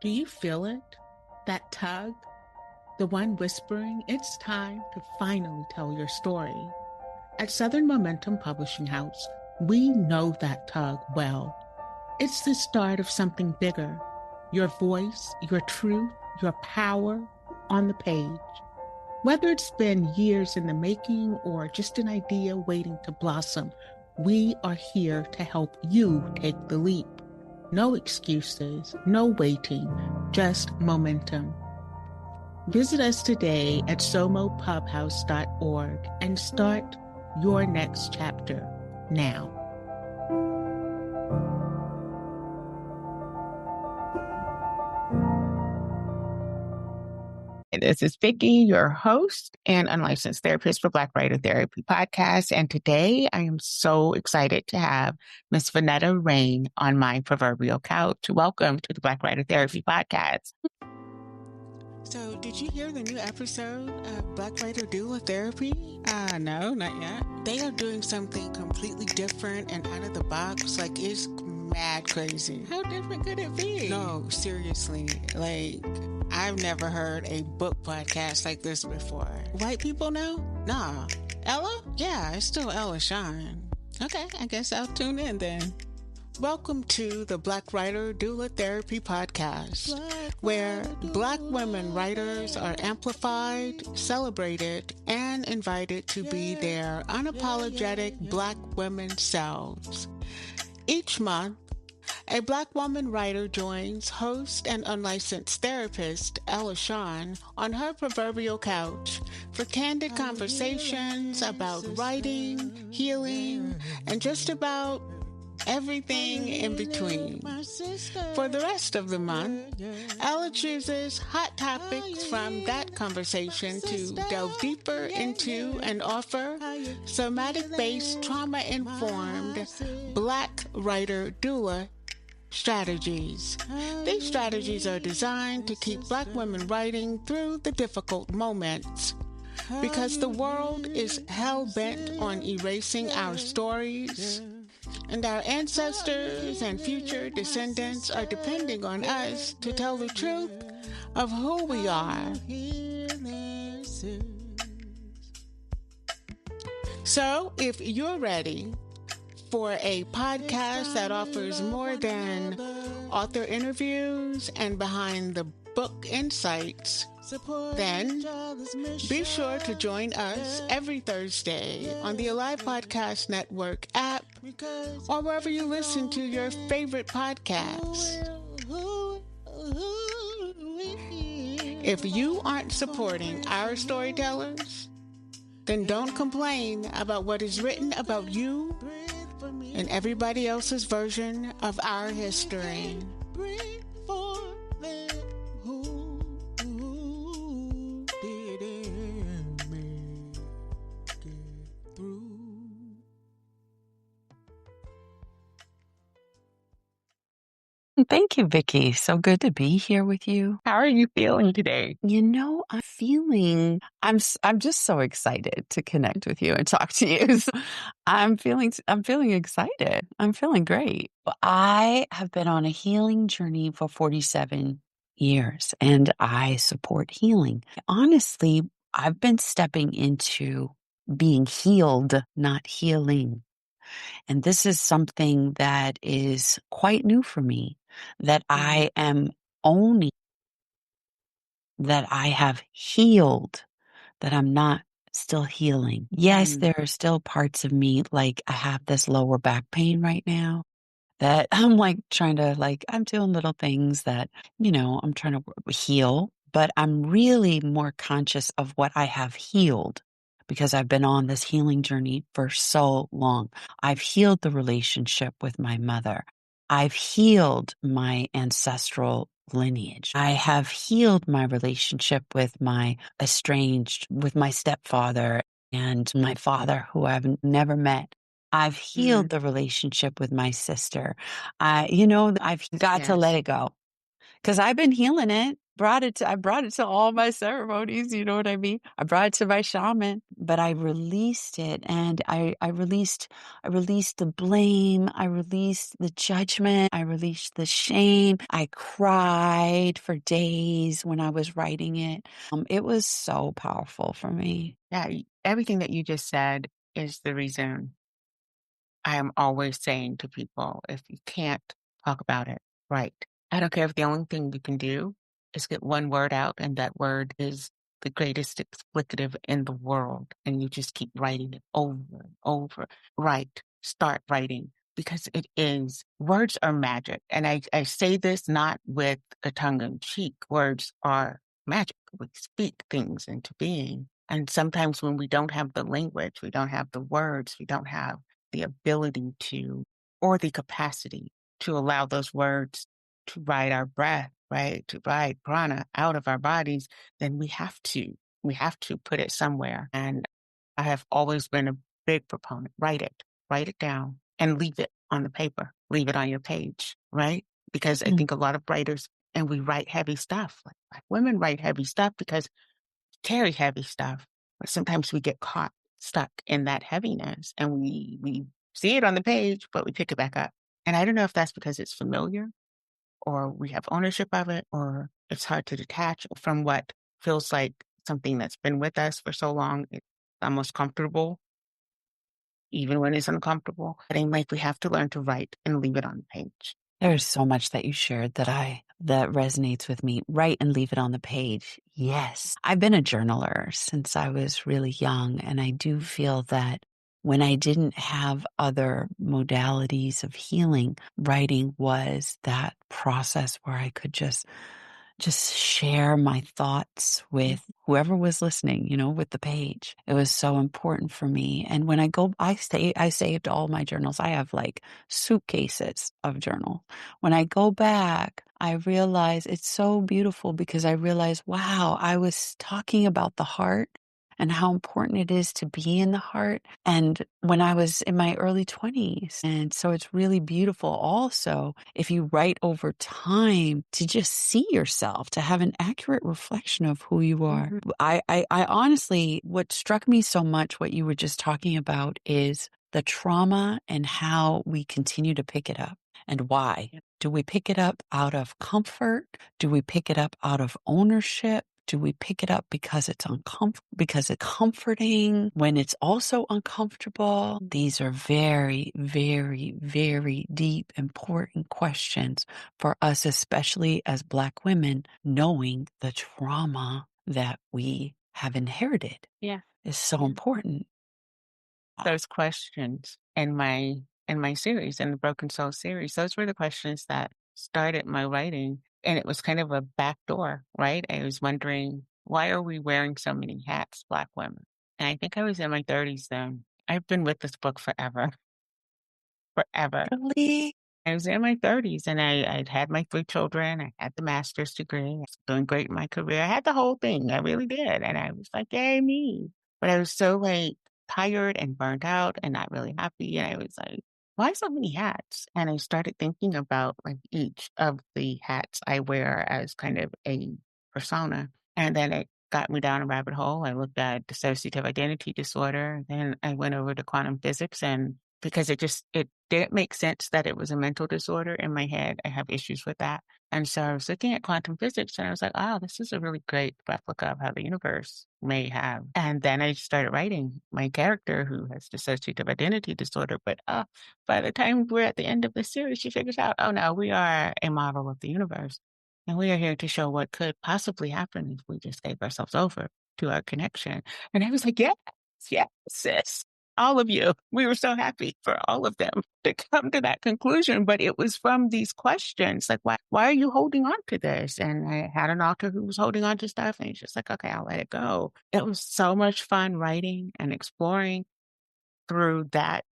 Do you feel it? That tug? The one whispering, it's time to finally tell your story. At Southern Momentum Publishing House, we know that tug well. It's the start of something bigger. Your voice, your truth, your power on the page. Whether it's been years in the making or just an idea waiting to blossom, we are here to help you take the leap. No excuses, no waiting, just momentum. Visit us today at somopubhouse.org and start your next chapter now. This is Vickey, your host and unlicensed therapist for Black Writer Therapy Podcast. And today I am so excited to have Miss Vonetta reign on my proverbial couch. Welcome to the Black Writer Therapy Podcast. So, did you hear the new episode of Black Writer Doula Therapy? No, not yet. They are doing something completely different and out of the box. Like, it's mad crazy. How different could it be? No, seriously. Like, I've never heard a book podcast like this before. White people know? Nah. Ella? Yeah, it's still EllaShawn. Okay, I guess I'll tune in then. Welcome to the Black Writer Doula Therapy Podcast, where Black women writers are amplified, celebrated, and invited to be their unapologetic Black women selves. Each month, a Black woman writer joins host and unlicensed therapist EllaShawn on her proverbial couch for candid conversations about writing, healing, and just about everything in between. For the rest of the month, Ella chooses hot topics from that conversation to delve deeper into and offer somatic-based, trauma-informed Black writer doula strategies. These strategies are designed to keep Black women writing through the difficult moments. Because the world is hell-bent on erasing our stories, and our ancestors and future descendants are depending on us to tell the truth of who we are. So, if you're ready for a podcast that offers more than author interviews and behind the book insights, then be sure to join us every Thursday on the Alive Podcast Network app or wherever you listen to your favorite podcasts. If you aren't supporting our storytellers, then don't complain about what is written about you and everybody else's version of our history. Thank you, Vickey. So good to be here with you. How are you feeling today? I'm just so excited to connect with you and talk to you. So I'm feeling excited. I'm feeling great. I have been on a healing journey for 47 years and I support healing. Honestly, I've been stepping into being healed, not healing. And this is something that is quite new for me, that I am owning, that I have healed, that I'm not still healing. Yes, there are still parts of me, like I have this lower back pain right now that I'm I'm doing little things that, I'm trying to heal, but I'm really more conscious of what I have healed because I've been on this healing journey for so long. I've healed the relationship with my mother. I've healed my ancestral lineage. I have healed my relationship with my stepfather and my father, who I've never met. I've healed the relationship with my sister. I've got to let it go. because I've been healing it. I brought it to all my ceremonies. You know what I mean? I brought it to my shaman, but I released it, and I released the blame. I released the judgment. I released the shame. I cried for days when I was writing it. It was so powerful for me. Yeah, everything that you just said is the reason I am always saying to people, if you can't talk about it, write. I don't care if the only thing you can do is get one word out, and that word is the greatest explicative in the world. And you just keep writing it over and over. Write, start writing, because it is, words are magic. And I say this not with a tongue in cheek. Words are magic. We speak things into being. And sometimes when we don't have the language, we don't have the words, we don't have the ability to, or the capacity to allow those words to ride our breath, right? To ride prana out of our bodies, then we have to put it somewhere. And I have always been a big proponent. Write it down and leave it on the paper, leave it on your page, right? Because I think a lot of writers, and we write heavy stuff. Like women write heavy stuff because carry heavy stuff, but sometimes we get caught stuck in that heaviness, and we see it on the page, but we pick it back up. And I don't know if that's because it's familiar, or we have ownership of it, or it's hard to detach from what feels like something that's been with us for so long. It's almost comfortable, even when it's uncomfortable. I think like we have to learn to write and leave it on the page. There's so much that you shared that resonates with me. Write and leave it on the page. Yes. I've been a journaler since I was really young, and I do feel that when I didn't have other modalities of healing, writing was that process where I could just share my thoughts with whoever was listening, with the page. It was so important for me. And when I saved all my journals. I have like suitcases of journal. When I go back, I realize it's so beautiful because I realize, wow, I was talking about the heart and how important it is to be in the heart. And when I was in my early 20s. And so it's really beautiful also if you write over time to just see yourself, to have an accurate reflection of who you are. I honestly, what struck me so much, what you were just talking about, is the trauma and how we continue to pick it up and why. Do we pick it up out of comfort? Do we pick it up out of ownership? Do we pick it up because it's comforting when it's also uncomfortable? These are very, very, very deep, important questions for us, especially as Black women, knowing the trauma that we have inherited. Yeah. Is so important. Those questions in my series, in the Broken Soul series, those were the questions that started my writing. And it was kind of a backdoor, right? I was wondering, why are we wearing so many hats, Black women? And I think I was in my 30s then. I've been with this book forever, forever. Really? I was in my 30s, and I'd had my 3 children. I had the master's degree. I was doing great in my career. I had the whole thing. I really did. And I was like, yay, me. But I was so like tired and burnt out and not really happy. And I was like, why so many hats? And I started thinking about like each of the hats I wear as kind of a persona. And then it got me down a rabbit hole. I looked at dissociative identity disorder. Then I went over to quantum physics, and because it didn't make sense that it was a mental disorder in my head. I have issues with that. And so I was looking at quantum physics, and I was like, oh, this is a really great replica of how the universe may have. And then I started writing my character who has dissociative identity disorder. But by the time we're at the end of the series, she figures out, oh no, we are a model of the universe. And we are here to show what could possibly happen if we just gave ourselves over to our connection. And I was like, yes, sis. All of you. We were so happy for all of them to come to that conclusion. But it was from these questions, like, why are you holding on to this? And I had an author who was holding on to stuff, and he's just like, okay, I'll let it go. It was so much fun writing and exploring through that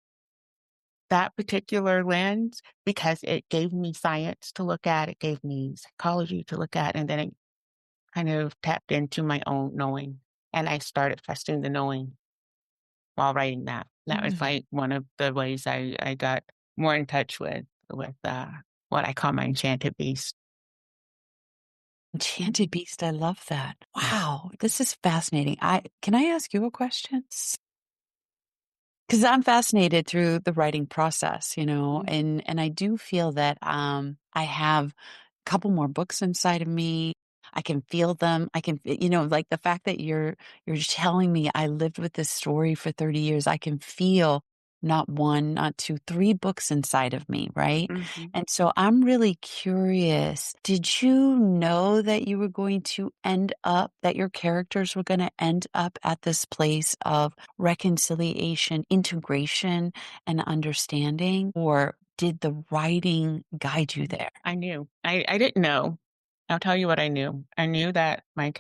particular lens, because it gave me science to look at, it gave me psychology to look at, and then it kind of tapped into my own knowing. And I started trusting the knowing while writing that. That was like one of the ways I got more in touch with what I call my enchanted beast. Enchanted beast. I love that. Wow. This is fascinating. Can I ask you a question? Because I'm fascinated through the writing process, and I do feel that I have a couple more books inside of me. I can feel them. I can, like the fact that you're telling me I lived with this story for 30 years. I can feel not one, not two, three books inside of me, right? Mm-hmm. And so I'm really curious. Did you know that you were going to that your characters were going to end up at this place of reconciliation, integration, and understanding? Or did the writing guide you there? I knew. I didn't know. I'll tell you what I knew. I knew that my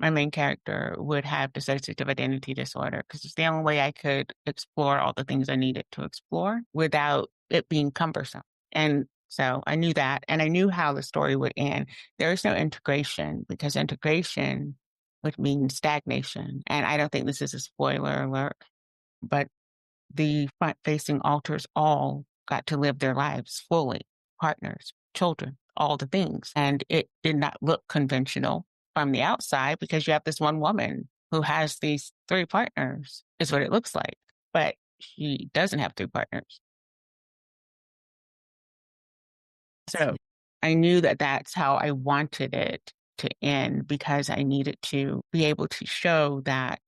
main character, would have dissociative identity disorder because it's the only way I could explore all the things I needed to explore without it being cumbersome. And so I knew that, and I knew how the story would end. There is no integration because integration would mean stagnation. And I don't think this is a spoiler alert, but the front-facing alters all got to live their lives fully, partners, children, all the things. And it did not look conventional from the outside because you have this one woman who has these three partners, is what it looks like. But she doesn't have three partners. So I knew that that's how I wanted it to end because I needed to be able to show that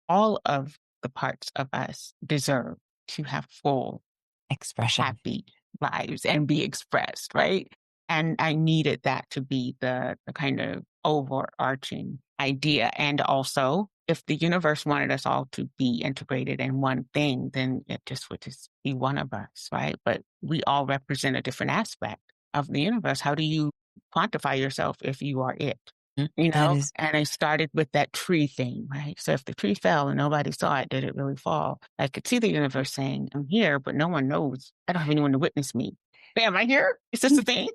all of the parts of us deserve to have full, Expression. happy lives and be expressed, right? And I needed that to be the kind of overarching idea. And also, if the universe wanted us all to be integrated in one thing, then it just would just be one of us, right? But we all represent a different aspect of the universe. How do you quantify yourself if you are it? That is And I started with that tree thing, right? So if the tree fell and nobody saw it, did it really fall? I could see the universe saying, I'm here, but no one knows. I don't have anyone to witness me. Am I here? Is this a thing?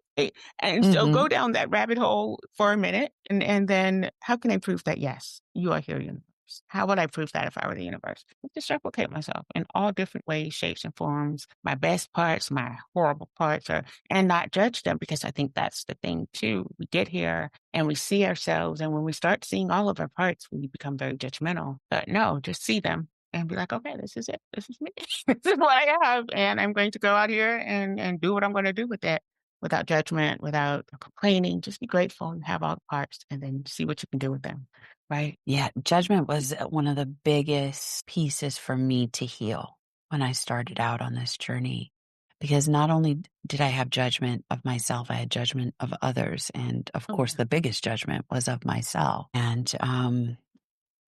And so go down that rabbit hole for a minute. And then how can I prove that, yes, you are here, universe? How would I prove that if I were the universe? I just replicate myself in all different ways, shapes, and forms, my best parts, my horrible parts, and not judge them, because I think that's the thing too. We get here and we see ourselves, and when we start seeing all of our parts, we become very judgmental. But no, just see them and be like, okay, this is it. This is me. This is what I have. And I'm going to go out here and do what I'm going to do with it without judgment, without complaining. Just be grateful and have all the parts and then see what you can do with them. Right. Yeah, judgment was one of the biggest pieces for me to heal when I started out on this journey. Because not only did I have judgment of myself, I had judgment of others. And of course, the biggest judgment was of myself. And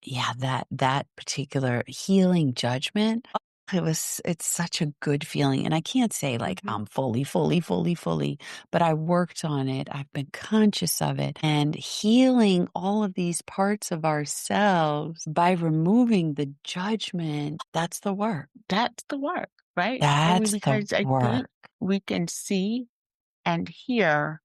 yeah, that particular healing judgment, it's such a good feeling. And I can't say like I'm fully, but I worked on it. I've been conscious of it and healing all of these parts of ourselves by removing the judgment. That's the work. That's the work, right? That's Because the I think work. we can see and hear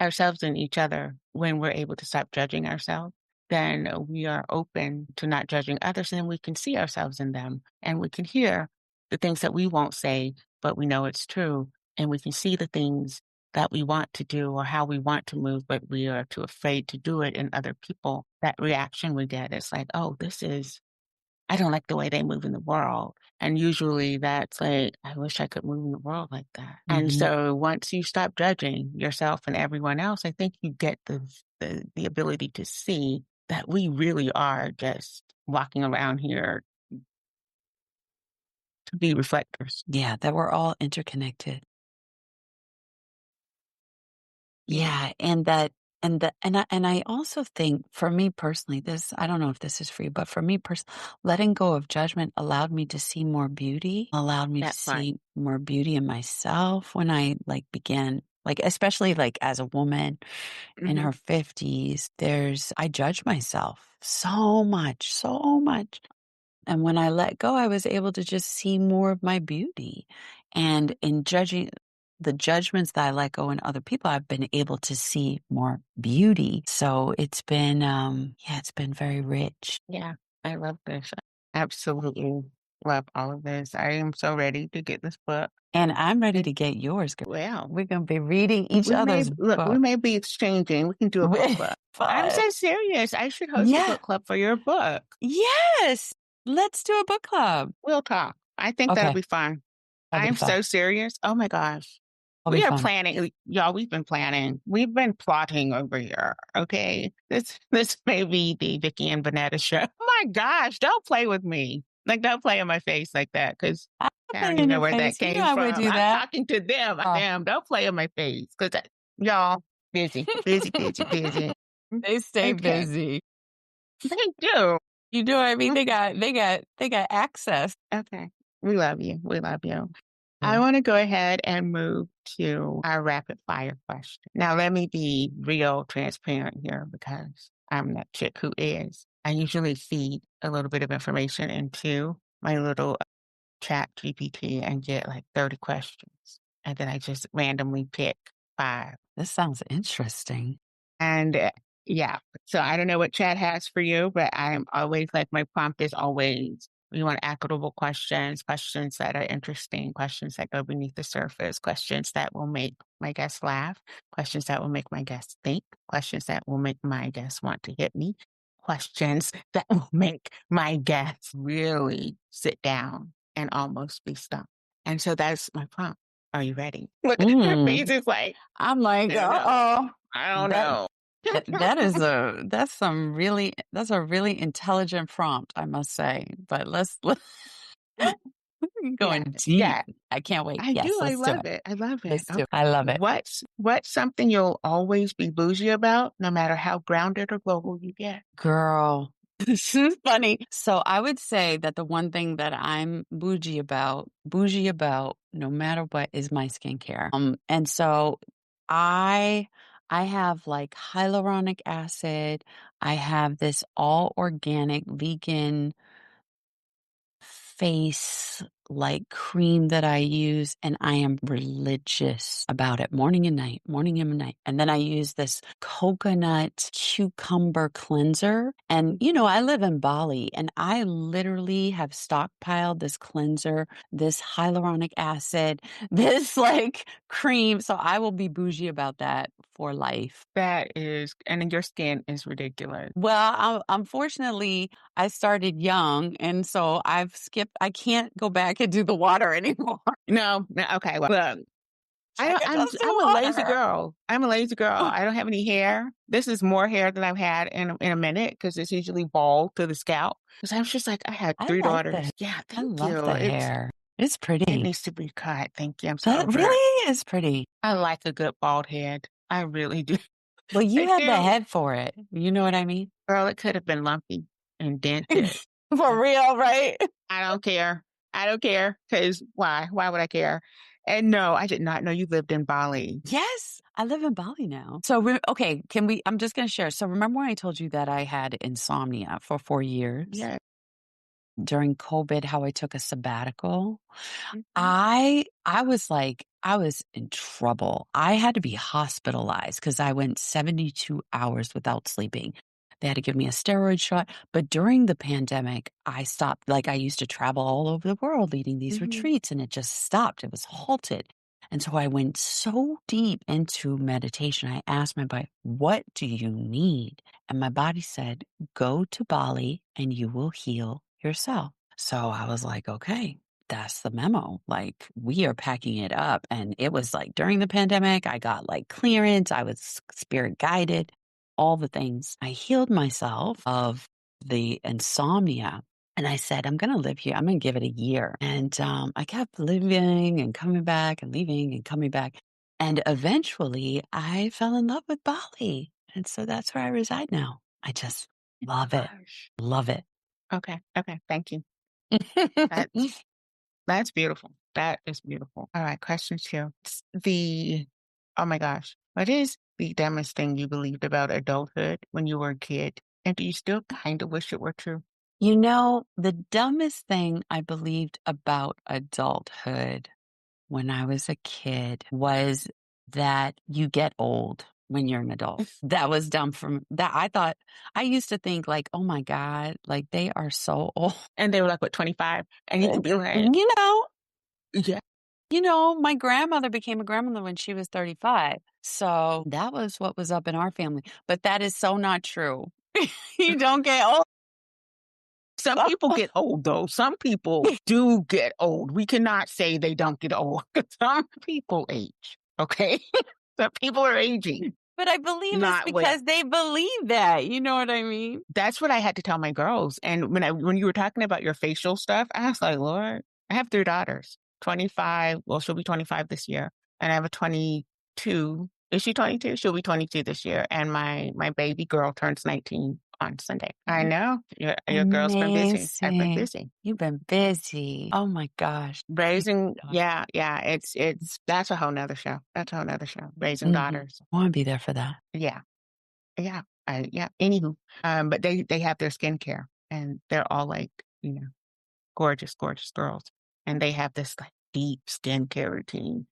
ourselves and each other when we're able to stop judging ourselves. Then we are open to not judging others, and we can see ourselves in them, and we can hear the things that we won't say, but we know it's true, and we can see the things that we want to do or how we want to move, but we are too afraid to do it in other people. That reaction we get is like, oh, I don't like the way they move in the world. And usually that's like, I wish I could move in the world like that. And so once you stop judging yourself and everyone else, I think you get the ability to see that we really are just walking around here to be reflectors. Yeah, that we're all interconnected. Yeah, and I also think for me personally, I don't know if this is for you, but for me personally, letting go of judgment allowed me to see more beauty, allowed me to That part. see more beauty in myself when I began, especially as a woman in her 50s, I judge myself so much, so much. And when I let go, I was able to just see more of my beauty. And in judging the judgments that I let go in other people, I've been able to see more beauty. So it's been, it's been very rich. Yeah, I love this. Absolutely. Love all of this. I am so ready to get this book. And I'm ready to get yours. Well, we're going to be reading each other's book. We may be exchanging. We can do a book club. I'm Fun. so serious. I should host a book club for your book. Yes. Let's do a book club. We'll talk. I think that'll be fun. I'm so serious. Oh my gosh. We are planning, y'all. We've been planning. We've been plotting over here. Okay. This may be the Vickey and Vonetta show. Oh my gosh. Don't play with me. Like, don't play in my face like that. Cause I don't even know where that came from. I'm talking to them. Damn, don't play in my face. Cause y'all busy. They stay busy. They do. You know what I mean? They got access. Okay. We love you. I want to go ahead and move to our rapid fire question. Now, let me be real transparent here because I'm that chick who is. I usually feed a little bit of information into my little chat GPT and get like 30 questions. And then I just randomly pick 5. This sounds interesting. And yeah, so I don't know what chat has for you, but I'm always like, my prompt is always, we want equitable questions, questions that are interesting, questions that go beneath the surface, questions that will make my guests laugh, questions that will make my guests think, questions that will make my guests want to hit me, questions that will make my guests really sit down and almost be stumped. And so that's my prompt. Are you ready? Look at her face. It's like, I'm like, I don't know. That's a really intelligent prompt, I must say. But let's going deep. Yeah. I can't wait. I love it. I love it. Okay. I love it. What's something you'll always be bougie about, no matter how grounded or global you get? Girl, this is funny. So I would say that the one thing that I'm bougie about, no matter what, is my skincare. And so I have like hyaluronic acid. I have this all organic vegan face like cream that I use, and I am religious about it morning and night. And then I use this coconut cucumber cleanser. And, I live in Bali, and I literally have stockpiled this cleanser, this hyaluronic acid, this like cream. So I will be bougie about that for life. And your skin is ridiculous. Well, unfortunately, I started young, and so I can't go back and do the water anymore. No. Okay. Well, look, I'm a lazy girl. I don't have any hair. This is more hair than I've had in a minute because it's usually bald to the scalp. Because I was just like, I had 3 daughters. Yeah, thank you. I love the hair. It's pretty. It needs to be cut. Thank you. I'm sorry. That really is pretty. I like a good bald head. I really do. Well, you have the head for it. You know what I mean? Girl, it could have been lumpy and dented. For real, right? I don't care. Because why? Why would I care? And no, I did not know you lived in Bali. Yes, I live in Bali now. So, okay, I'm just going to share. So remember when I told you that I had insomnia for 4 years? Yeah. During COVID, how I took a sabbatical. Mm-hmm. I was in trouble. I had to be hospitalized because I went 72 hours without sleeping. They had to give me a steroid shot. But during the pandemic, I stopped. Like, I used to travel all over the world leading these retreats, and it just stopped. It was halted. And so I went so deep into meditation. I asked my body, what do you need? And my body said, go to Bali and you will heal yourself. So I was like, okay, that's the memo. Like, we are packing it up. And it was like during the pandemic, I got like clearance. I was spirit guided, all the things. I healed myself of the insomnia. And I said, I'm going to live here. I'm going to give it a year. And I kept living and coming back and leaving and coming back. And eventually I fell in love with Bali. And so that's where I reside now. I just love it. Love it. Okay. Thank you. That's beautiful. That is beautiful. All right. Question 2. Oh my gosh. What is the dumbest thing you believed about adulthood when you were a kid? And do you still kind of wish it were true? The dumbest thing I believed about adulthood when I was a kid was that you get old. when you're an adult. That was dumb from that. I used to think like, oh my God, like they are so old. And they were like, what, 25? And you could be like, yeah. My grandmother became a grandmother when she was 35. So that was what was up in our family. But that is so not true. You don't get old. Some people get old, though. Some people do get old. We cannot say they don't get old. Some people age, okay? Some people are aging. But I believe it's because they believe that. You know what I mean? That's what I had to tell my girls. And when you were talking about your facial stuff, I was like, Lord, I have 3 daughters, 25. Well, she'll be 25 this year. And I have a 22. Is she 22? She'll be 22 this year. And my baby girl turns 19 on Sunday. I know. Your girl's been busy. I've been busy. You've been busy. Oh my gosh. Raising, yeah. That's a whole nother show. Raising daughters. I want to be there for that. Yeah. Anywho, but they have their skincare and they're all like, gorgeous, gorgeous girls. And they have this like deep skincare routine.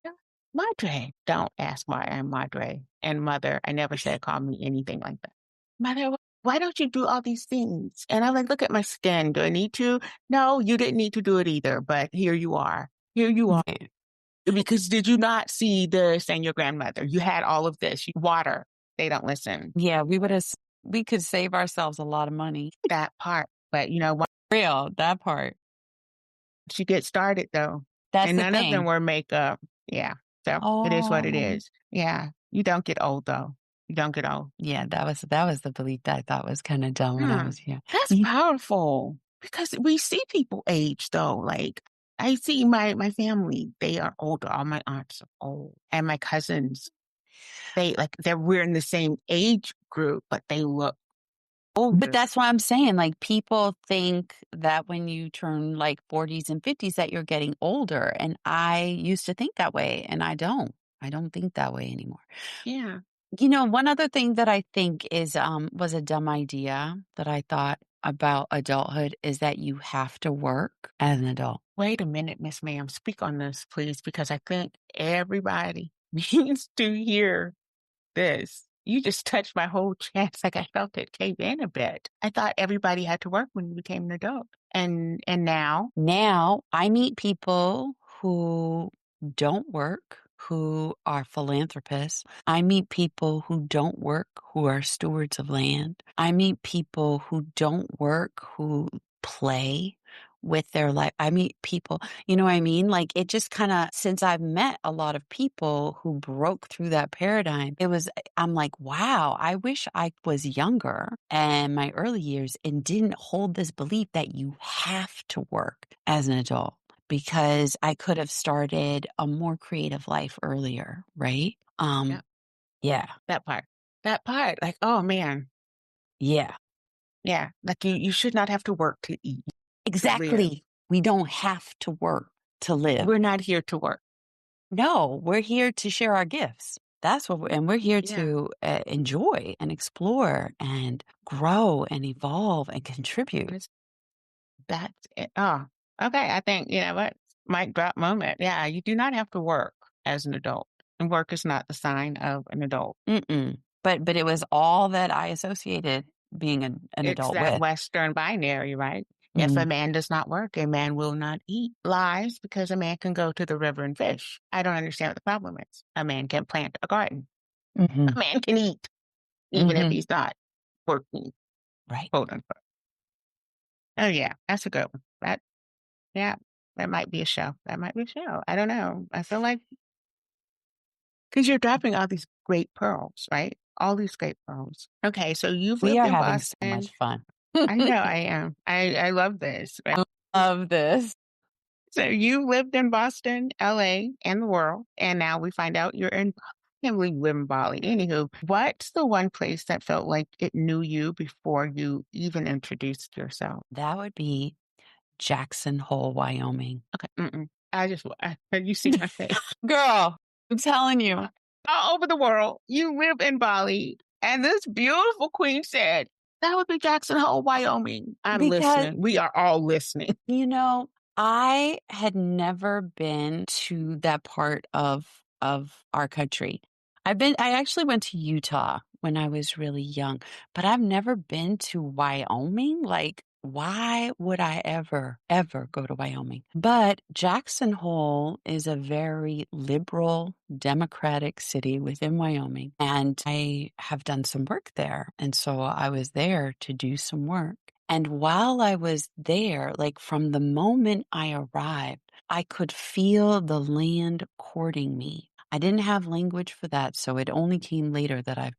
Madre, don't ask why I'm Madre. And mother, I never said call me anything like that. Mother, why don't you do all these things? And I'm like, look at my skin. Do I need to? No, you didn't need to do it either. But here you are. Right. Because did you not see this and your grandmother? You had all of this. Water. They don't listen. Yeah, we could save ourselves a lot of money. That part. But what? Real, that part. She gets started though. That's and the none thing. of them were makeup. Yeah. So it is what it is. Yeah. You don't get old though. You don't get old. Yeah, that was the belief that I thought was kind of dumb when I was young. That's powerful because we see people age though. Like I see my family, they are older. All my aunts are old. And my cousins, we're in the same age group, but they look older. But that's why I'm saying, like, people think that when you turn like 40s and 50s that you're getting older. And I used to think that way, and I don't think that way anymore. Yeah. One other thing that I think was a dumb idea that I thought about adulthood is that you have to work as an adult. Wait a minute, Miss Ma'am. Speak on this, please, because I think everybody needs to hear this. You just touched my whole chest. Like I felt it cave in a bit. I thought everybody had to work when you became an adult. And now? Now I meet people who don't work, who are philanthropists. I meet people who don't work, who are stewards of land. I meet people who don't work, who play with their life. I meet people, you know what I mean? Like it just kind of, since I've met a lot of people who broke through that paradigm, I'm like, wow, I wish I was younger and my early years and didn't hold this belief that you have to work as an adult, because I could have started a more creative life earlier. Right. Yeah. That part, like, oh man. Yeah. Yeah. Like you should not have to work to eat. Exactly. We don't have to work to live. We're not here to work. No, we're here to share our gifts. That's what we're here to enjoy and explore and grow and evolve and contribute. That's it. Oh, okay. I think, what? Mic drop moment. Yeah. You do not have to work as an adult. And work is not the sign of an adult. But it was all that I associated being an adult with. It's that Western binary, right? If a man does not work, a man will not eat. Lies, because a man can go to the river and fish. I don't understand what the problem is. A man can plant a garden. A man can eat, even if he's not working. Right. Quote unquote. Oh yeah, that's a good one. That might be a show. I don't know. I feel like because you're dropping all these great pearls, right? All these great pearls. Okay, so you've lived in Boston. So much fun. I know I am. I love this. Right? I love this. So you lived in Boston, LA, and the world, and now we find out you're in. I can't believe you live in Bali. Anywho, what's the one place that felt like it knew you before you even introduced yourself? That would be Jackson Hole, Wyoming. Okay. You see my face. Girl, I'm telling you. All over the world, you live in Bali, and this beautiful queen said, that would be Jackson Hole, Wyoming. Listening. We are all listening. I had never been to that part of our country. I actually went to Utah when I was really young, but I've never been to Wyoming. Like, why would I ever go to Wyoming? But Jackson Hole is a very liberal, democratic city within Wyoming. And I have done some work there. And so I was there to do some work. And while I was there, like from the moment I arrived, I could feel the land courting me. I didn't have language for that, so it only came later that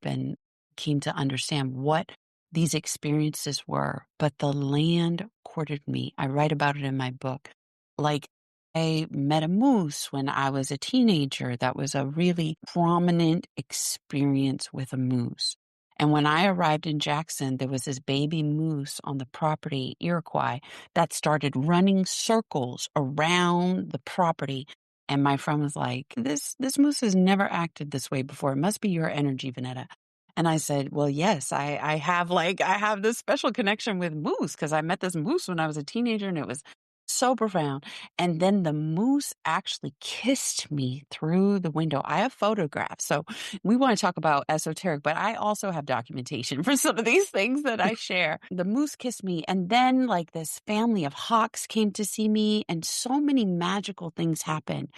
came to understand what these experiences were. But the land courted me. I write about it in my book. Like, I met a moose when I was a teenager. That was a really prominent experience with a moose. And when I arrived in Jackson, there was this baby moose on the property, Iroquois, that started running circles around the property. And my friend was like, this moose has never acted this way before. It must be your energy, Vonetta. And I said, well, yes, I have this special connection with moose because I met this moose when I was a teenager and it was so profound. And then the moose actually kissed me through the window. I have photographs. So we want to talk about esoteric, but I also have documentation for some of these things that I share. The moose kissed me. And then like this family of hawks came to see me and so many magical things happened.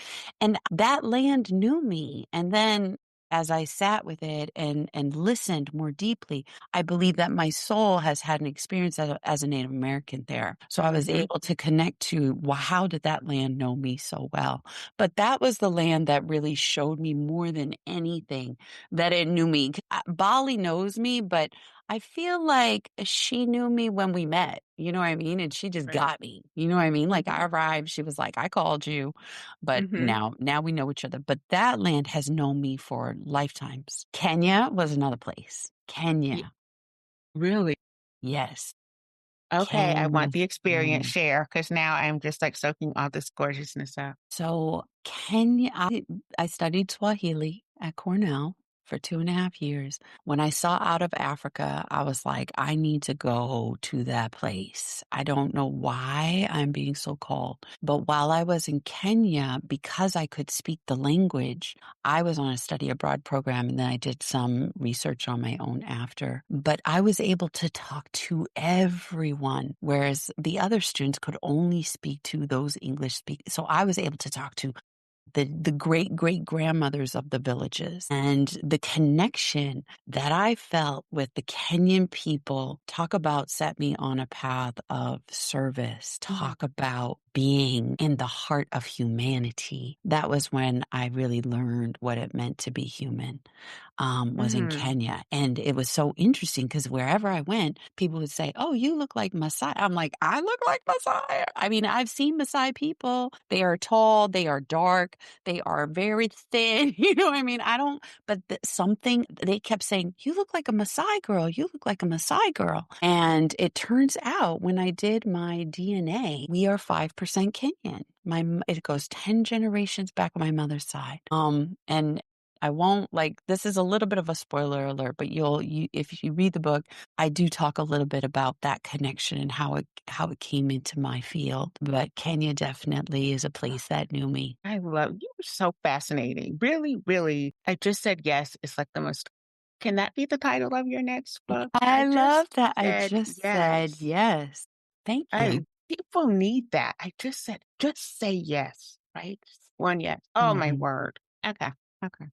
And that land knew me. And then as I sat with it and listened more deeply, I believe that my soul has had an experience as a Native American there. So I was able to connect to, well, how did that land know me so well? But that was the land that really showed me more than anything that it knew me. Bali knows me, but I feel like she knew me when we met, you know what I mean? And she just got me, you know what I mean? Like I arrived, she was like, I called you, but now we know each other. But that land has known me for lifetimes. Kenya was another place. Kenya. Really? Yes. Okay, I Kenya. want the experience share because now I'm just like soaking all this gorgeousness up. So Kenya, I studied Swahili at Cornell for 2.5 years. When I saw Out of Africa, I was like, I need to go to that place. I don't know why I'm being so called. But while I was in Kenya, because I could speak the language, I was on a study abroad program and then I did some research on my own after. But I was able to talk to everyone, whereas the other students could only speak to those English speakers. So I was able to talk to the great great grandmothers of the villages, and the connection that I felt with the Kenyan people. Talk about set me on a path of service. Talk about being in the heart of humanity. That was when I really learned what it meant to be human. Was in Kenya. And it was so interesting because wherever I went, people would say, oh, you look like Maasai. I'm like, I look like Maasai. I mean, I've seen Maasai people. They are tall, they are dark, they are very thin. You know what I mean? But something, they kept saying, you look like a Maasai girl. You look like a Maasai girl. And it turns out when I did my DNA, we are 5% Kenyan. It goes 10 generations back on my mother's side. And I won't this is a little bit of a spoiler alert, but if you read the book, I do talk a little bit about that connection and how it came into my field. But Kenya definitely is a place that knew me. I love you. Were so fascinating. Really, really. I just said yes. It's like the most. Can that be the title of your next book? I love that. I Said just said yes. yes. Thank you. People need that. I just said, just say yes, right? Just one yes. Oh, my word. Okay. Okay.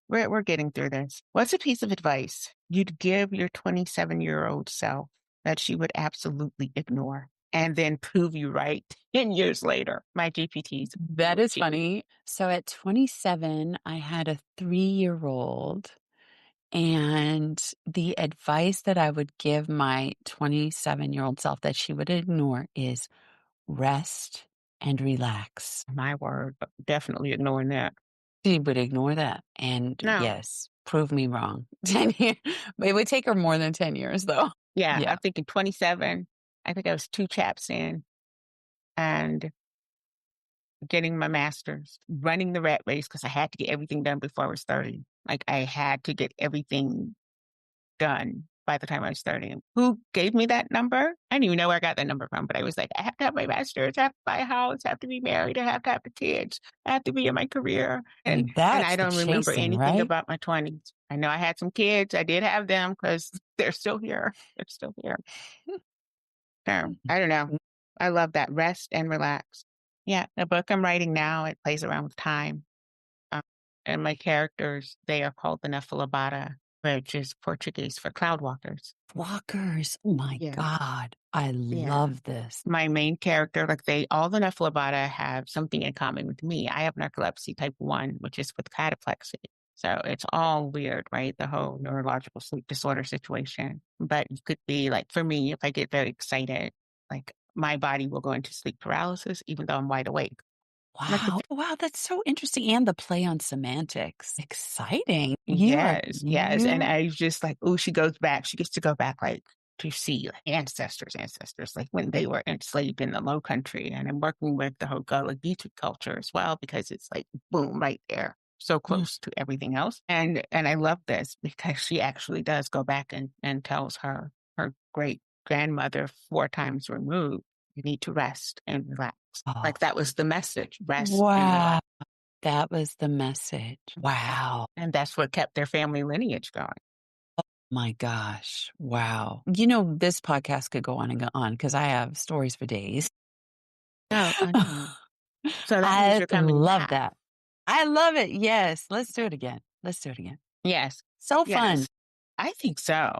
We're getting through this. What's a piece of advice you'd give your 27-year-old self that she would absolutely ignore and then prove you right 10 years later? My GPTs. That is funny. So at 27, I had a 3-year-old. And the advice that I would give my 27-year-old self that she would ignore is rest and relax. My word. Definitely ignoring that. She would ignore that. And No. yes, prove me wrong. 10 years. But it would take her more than 10 years, though. Yeah. Yeah. I'm thinking 27. I think I was 2 chaps in and getting my master's, running the rat race because I had to get everything done before I was 30. Like I had to get everything done by the time I was 30. Who gave me that number? I didn't even know where I got that number from, but I was like, I have to have my master's, I have to buy a house, I have to be married, I have to have the kids, I have to be in my career. And I That's the don't remember chasing, anything right? about my 20s. I know I had some kids. I did have them because they're still here. They're still here. So I don't know. I love that. Rest and relax. Yeah, the book I'm writing now, it plays around with time. And my characters, they are called the Nephalabata, which is Portuguese for cloud walkers. Walkers. Oh my Yeah. God. I Yeah. love this. My main character, like all the Nephalabata have something in common with me. I have narcolepsy type 1, which is with cataplexy. So it's all weird, right? The whole neurological sleep disorder situation. But it could be like, for me, if I get very excited, like my body will go into sleep paralysis, even though I'm wide awake. Like Wow. Wow, that's so interesting. And the play on semantics. Exciting. yes. And I was just like, oh, she gets to go back like to see like, ancestors, like when they were enslaved in the Low Country. And I'm working with the whole Gullah Geechee culture as well, because it's like, boom, right there. So close to everything else. And I love this because she actually does go back and tells her great grandmother 4 times removed, you need to rest and relax. Like that was the message, rest and Wow. relax. That was the message. Wow. And that's what kept their family lineage going. My gosh. Wow. You know, this podcast could go on and go on because I have stories for days. Oh, I know. So that means I you're coming love back. that. I love it. Yes. Let's do it again. Yes. So fun. Yes. I think so.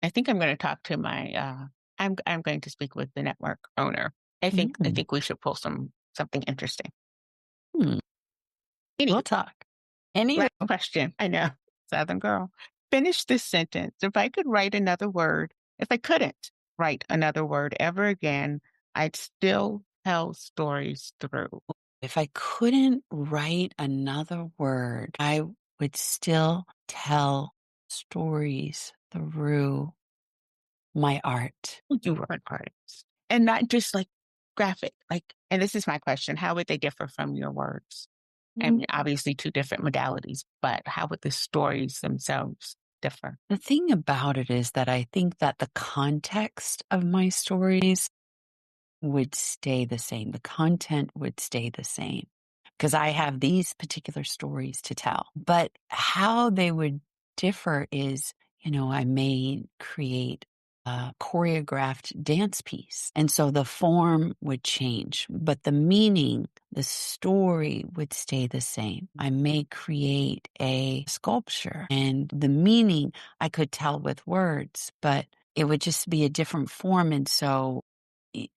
I think I'm going to talk to my, I'm going to speak with the network owner. I think we should pull something interesting. We'll Anyway, talk. last question. I know. Southern girl. Finish this sentence. If I couldn't write another word ever again, I'd still tell stories through. If I couldn't write another word, I would still tell stories through my art. You were an artist. And not just like graphic, like, and this is my question, how would they differ from your words? I mean, obviously 2 different modalities, but how would the stories themselves differ? The thing about it is that I think that the context of my stories would stay the same. The content would stay the same because I have these particular stories to tell. But how they would differ is, I may create a choreographed dance piece. And so the form would change, but the meaning, the story would stay the same. I may create a sculpture and the meaning I could tell with words, but it would just be a different form. And so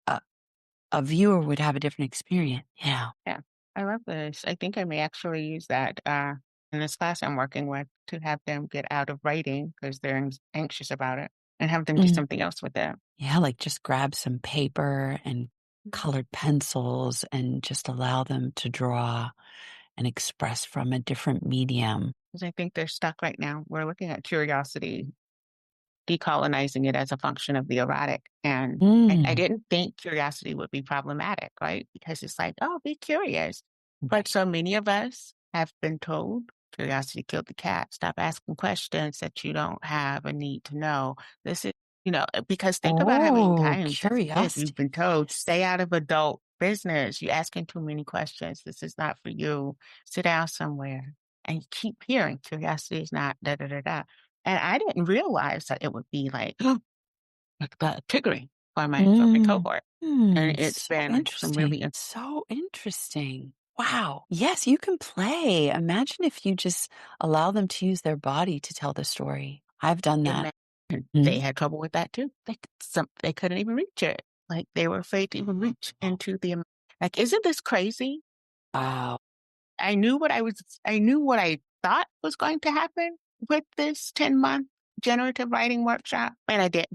a viewer would have a different experience. Yeah. Yeah, I love this. I think I may actually use that in this class I'm working with to have them get out of writing because they're anxious about it and have them do something else with it. Yeah, like just grab some paper and colored pencils and just allow them to draw and express from a different medium. Because I think they're stuck right now. We're looking at curiosity, decolonizing it as a function of the erotic. And I didn't think curiosity would be problematic, right? Because it's like, oh, be curious. But so many of us have been told curiosity killed the cat. Stop asking questions that you don't have a need to know. This is, because think about how many times curiosity. you've been told, stay out of adult business. You're asking too many questions. This is not for you. Sit down somewhere. And you keep hearing curiosity is not da da da da. And I didn't realize that it would be like triggering for my cohort. And it's So been some really so interesting. Wow. Yes, you can play. Imagine if you just allow them to use their body to tell the story. I've done that. They had trouble with that too. They couldn't even reach it. Like they were afraid to even reach into like, isn't this crazy? Wow. I knew what I thought was going to happen with this 10-month generative writing workshop, and I did.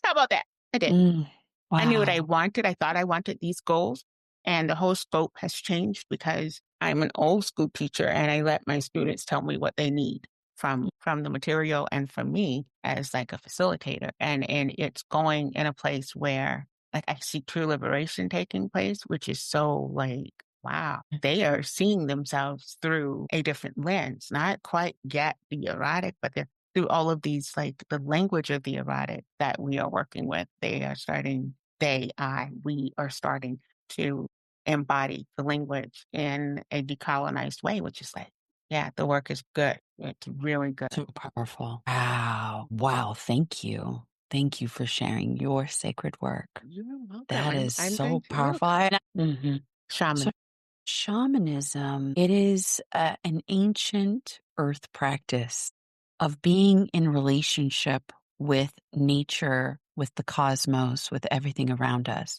How about that? I did. Wow. I knew what I wanted. I thought I wanted these goals, and the whole scope has changed because I'm an old school teacher and I let my students tell me what they need from the material and from me as like a facilitator. And it's going in a place where like I see true liberation taking place, which is so like, wow, they are seeing themselves through a different lens, not quite yet the erotic, but they're through all of these, like the language of the erotic that we are working with, we are starting to embody the language in a decolonized way, which is like, yeah, the work is good. It's really good. So powerful. Wow. Wow. Thank you. Thank you for sharing your sacred work. You're welcome. That is I'm so going to look. powerful. Shaman. So shamanism, it is an ancient earth practice of being in relationship with nature, with the cosmos, with everything around us.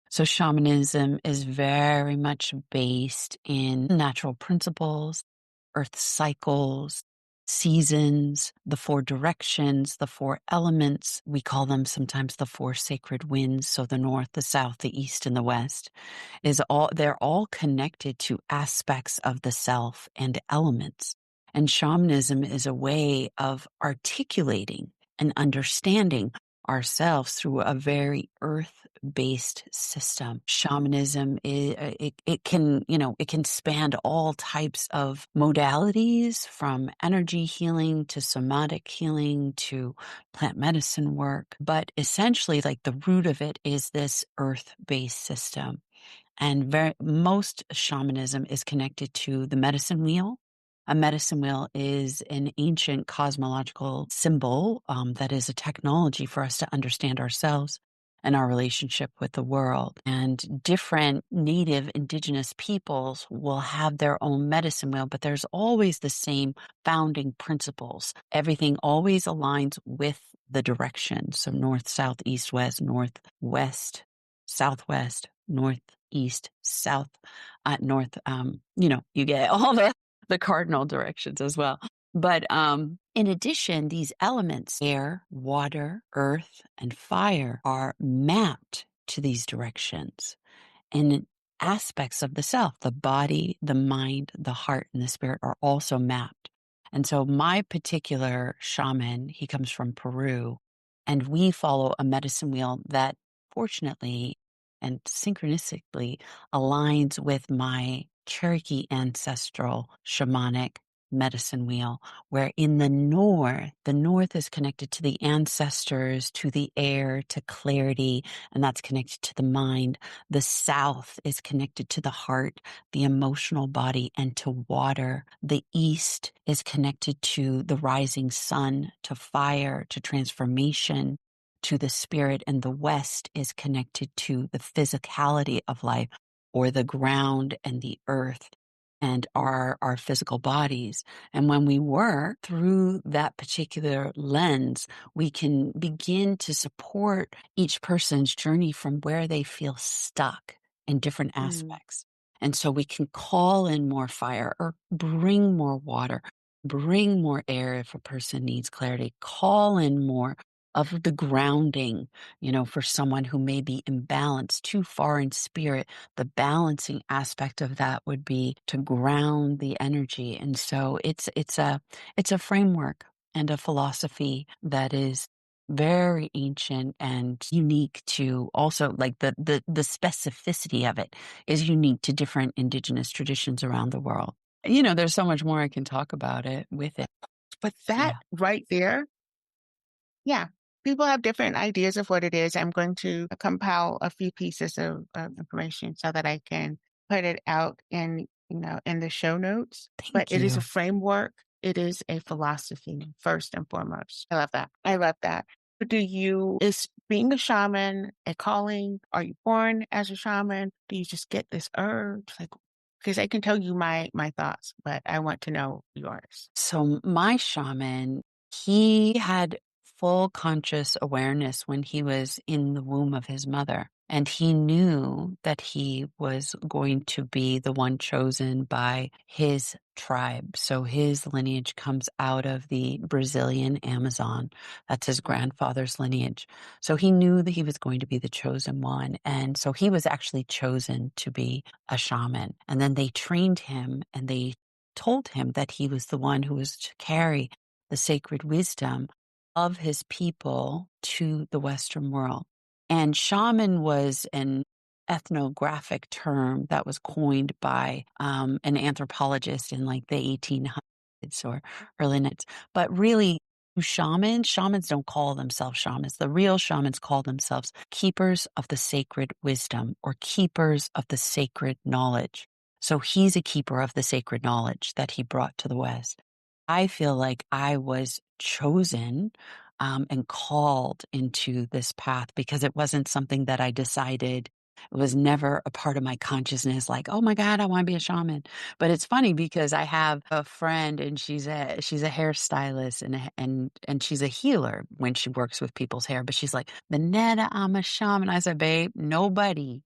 So shamanism is very much based in natural principles, earth cycles, seasons, the four directions, the four elements. We call them sometimes the four sacred winds. So the north, the south, the east, and the west they're all connected to aspects of the self and elements. And shamanism is a way of articulating and understanding ourselves through a very earth-based system. Shamanism it can, it can span all types of modalities, from energy healing to somatic healing to plant medicine work, but essentially, like, the root of it is this earth-based system. And most shamanism is connected to the medicine wheel. A medicine wheel is an ancient cosmological symbol that is a technology for us to understand ourselves and our relationship with the world. And different native indigenous peoples will have their own medicine wheel, but there's always the same founding principles. Everything always aligns with the direction. So north, south, east, west, northwest, southwest, northeast, south, north. You get all the cardinal directions as well. But in addition, these elements, air, water, earth, and fire, are mapped to these directions. And aspects of the self, the body, the mind, the heart, and the spirit, are also mapped. And so my particular shaman, he comes from Peru, and we follow a medicine wheel that fortunately and synchronistically aligns with my Cherokee ancestral shamanic medicine wheel, where in the north is connected to the ancestors, to the air, to clarity, and that's connected to the mind. The south is connected to the heart, the emotional body, and to water. The east is connected to the rising sun, to fire, to transformation, to the spirit, and the west is connected to the physicality of life, or the ground and the earth and our physical bodies. And when we work through that particular lens, we can begin to support each person's journey from where they feel stuck in different aspects. And so we can call in more fire, or bring more water, bring more air if a person needs clarity, call in more of the grounding, for someone who may be imbalanced too far in spirit. The balancing aspect of that would be to ground the energy. And so it's a framework and a philosophy that is very ancient and unique to, also, like, the specificity of it is unique to different indigenous traditions around the world. There's so much more I can talk about it with it. But that right there, yeah, people have different ideas of what it is. I'm going to compile a few pieces of information so that I can put it out in the show notes. But it is a framework. It is a philosophy, first and foremost. I love that. I love that. But is being a shaman a calling? Are you born as a shaman? Do you just get this urge? Because I can tell you my thoughts, but I want to know yours. So my shaman, he had full conscious awareness when he was in the womb of his mother. And he knew that he was going to be the one chosen by his tribe. So his lineage comes out of the Brazilian Amazon. That's his grandfather's lineage. So he knew that he was going to be the chosen one. And so he was actually chosen to be a shaman. And then they trained him, and they told him that he was the one who was to carry the sacred wisdom of his people to the Western world. And shaman was an ethnographic term that was coined by an anthropologist in, like, the 1800s or early 1900s. But really, Shamans don't call themselves shamans. The real shamans call themselves keepers of the sacred wisdom or keepers of the sacred knowledge. So he's a keeper of the sacred knowledge that he brought to the West. I feel like I was chosen and called into this path because it wasn't something that I decided. It was never a part of my consciousness, like, oh my God, I want to be a shaman. But it's funny because I have a friend and she's a hairstylist and she's a healer when she works with people's hair. But she's like, Vonetta, I'm a shaman. I said, babe, nobody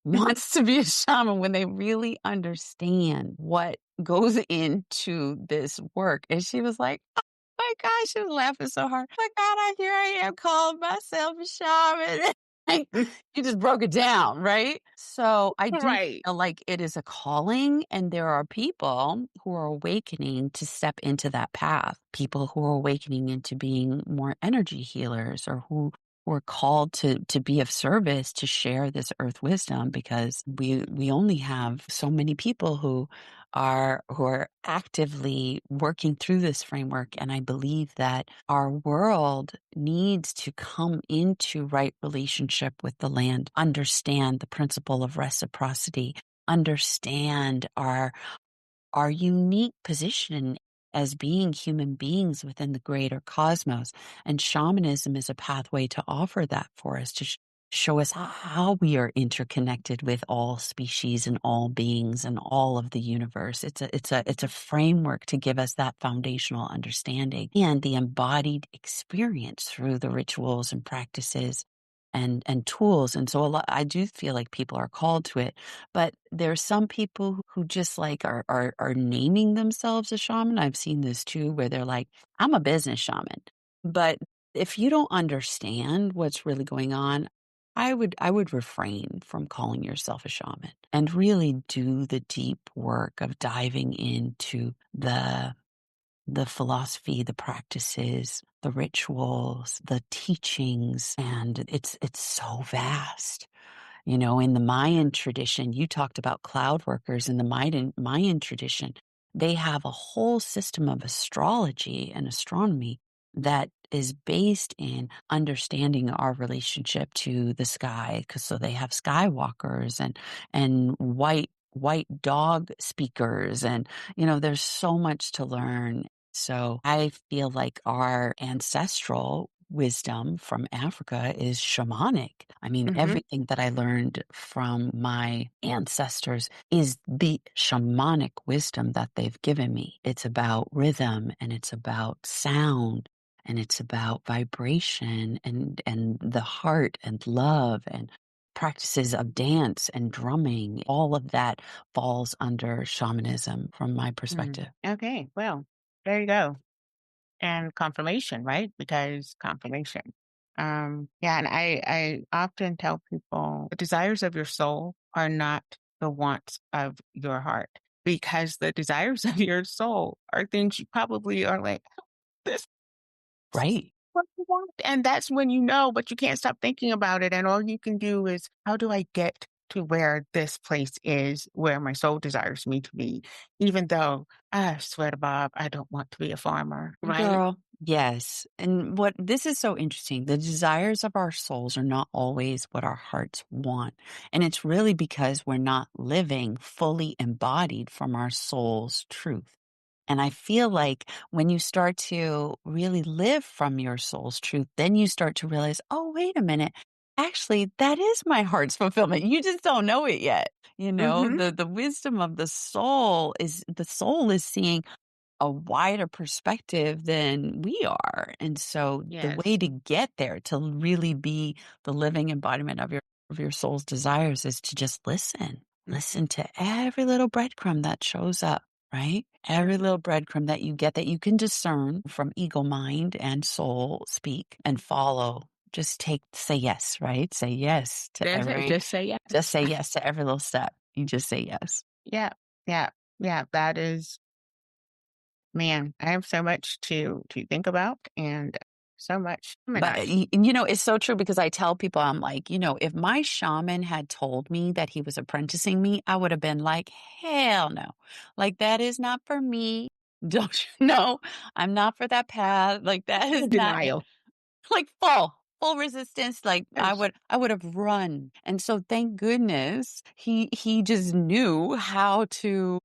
wants to be a shaman when they really understand what goes into this work. And she was like, oh my gosh, she was laughing so hard. My God, here I am calling myself a shaman. Like, you just broke it down, right? So I do Right. feel like it is a calling, and there are people who are awakening to step into that path. People who are awakening into being more energy healers, or who were called to be of service to share this earth wisdom, because we only have so many people who are actively working through this framework. And I believe that our world needs to come into right relationship with the land, understand the principle of reciprocity, understand our unique position as being human beings within the greater cosmos. And shamanism is a pathway to offer that for us, to show us how we are interconnected with all species and all beings and all of the universe. It's a framework to give us that foundational understanding and the embodied experience through the rituals and practices and tools. And so I do feel like people are called to it. But there's some people who just like are naming themselves a shaman. I've seen this too, where they're like, I'm a business shaman. But if you don't understand what's really going on, I would refrain from calling yourself a shaman and really do the deep work of diving into the philosophy, the practices, the rituals, the teachings, and it's so vast. You know, in the Mayan tradition, you talked about cloud workers. In the Mayan tradition, they have a whole system of astrology and astronomy that is based in understanding our relationship to the sky. Because so they have skywalkers and white dog speakers, and there's so much to learn. So I feel like our ancestral wisdom from Africa is shamanic. I mean, everything that I learned from my ancestors is the shamanic wisdom that they've given me. It's about rhythm, and it's about sound, and it's about vibration, and the heart and love and practices of dance and drumming. All of that falls under shamanism from my perspective. Okay. Well, there you go. And confirmation, right? Because confirmation. Yeah, and I often tell people the desires of your soul are not the wants of your heart, because the desires of your soul are things you probably are like, this Right. what you want. And that's when you know, but you can't stop thinking about it. And all you can do is, how do I get to where this place is, where my soul desires me to be? Even though I swear to Bob, I don't want to be a farmer, right? Girl, yes. And what this is so interesting. The desires of our souls are not always what our hearts want. And it's really because we're not living fully embodied from our soul's truth. And I feel like when you start to really live from your soul's truth, then you start to realize, oh, wait a minute. Actually, that is my heart's fulfillment. You just don't know it yet. Mm-hmm. The wisdom of the soul is seeing a wider perspective than we are. And so the way Yes. to get there, to really be the living embodiment of your soul's desires, is to just listen. Listen to every little breadcrumb that shows up, right? Every little breadcrumb that you get, that you can discern from ego, mind, and soul speak and follow. Say yes, right? Say yes to That's it. every, Just say yes. just say yes to every little step. You just say yes. Yeah. Yeah. Yeah. That is, man, I have so much to think about, and so much. Oh my But, gosh. it's so true, because I tell people, I'm like, if my shaman had told me that he was apprenticing me, I would have been like, hell no. Like, that is not for me. Don't you know? I'm not for that path. Like that is not Denial. like full resistance. Like Yes. I would have run. And so thank goodness he just knew how to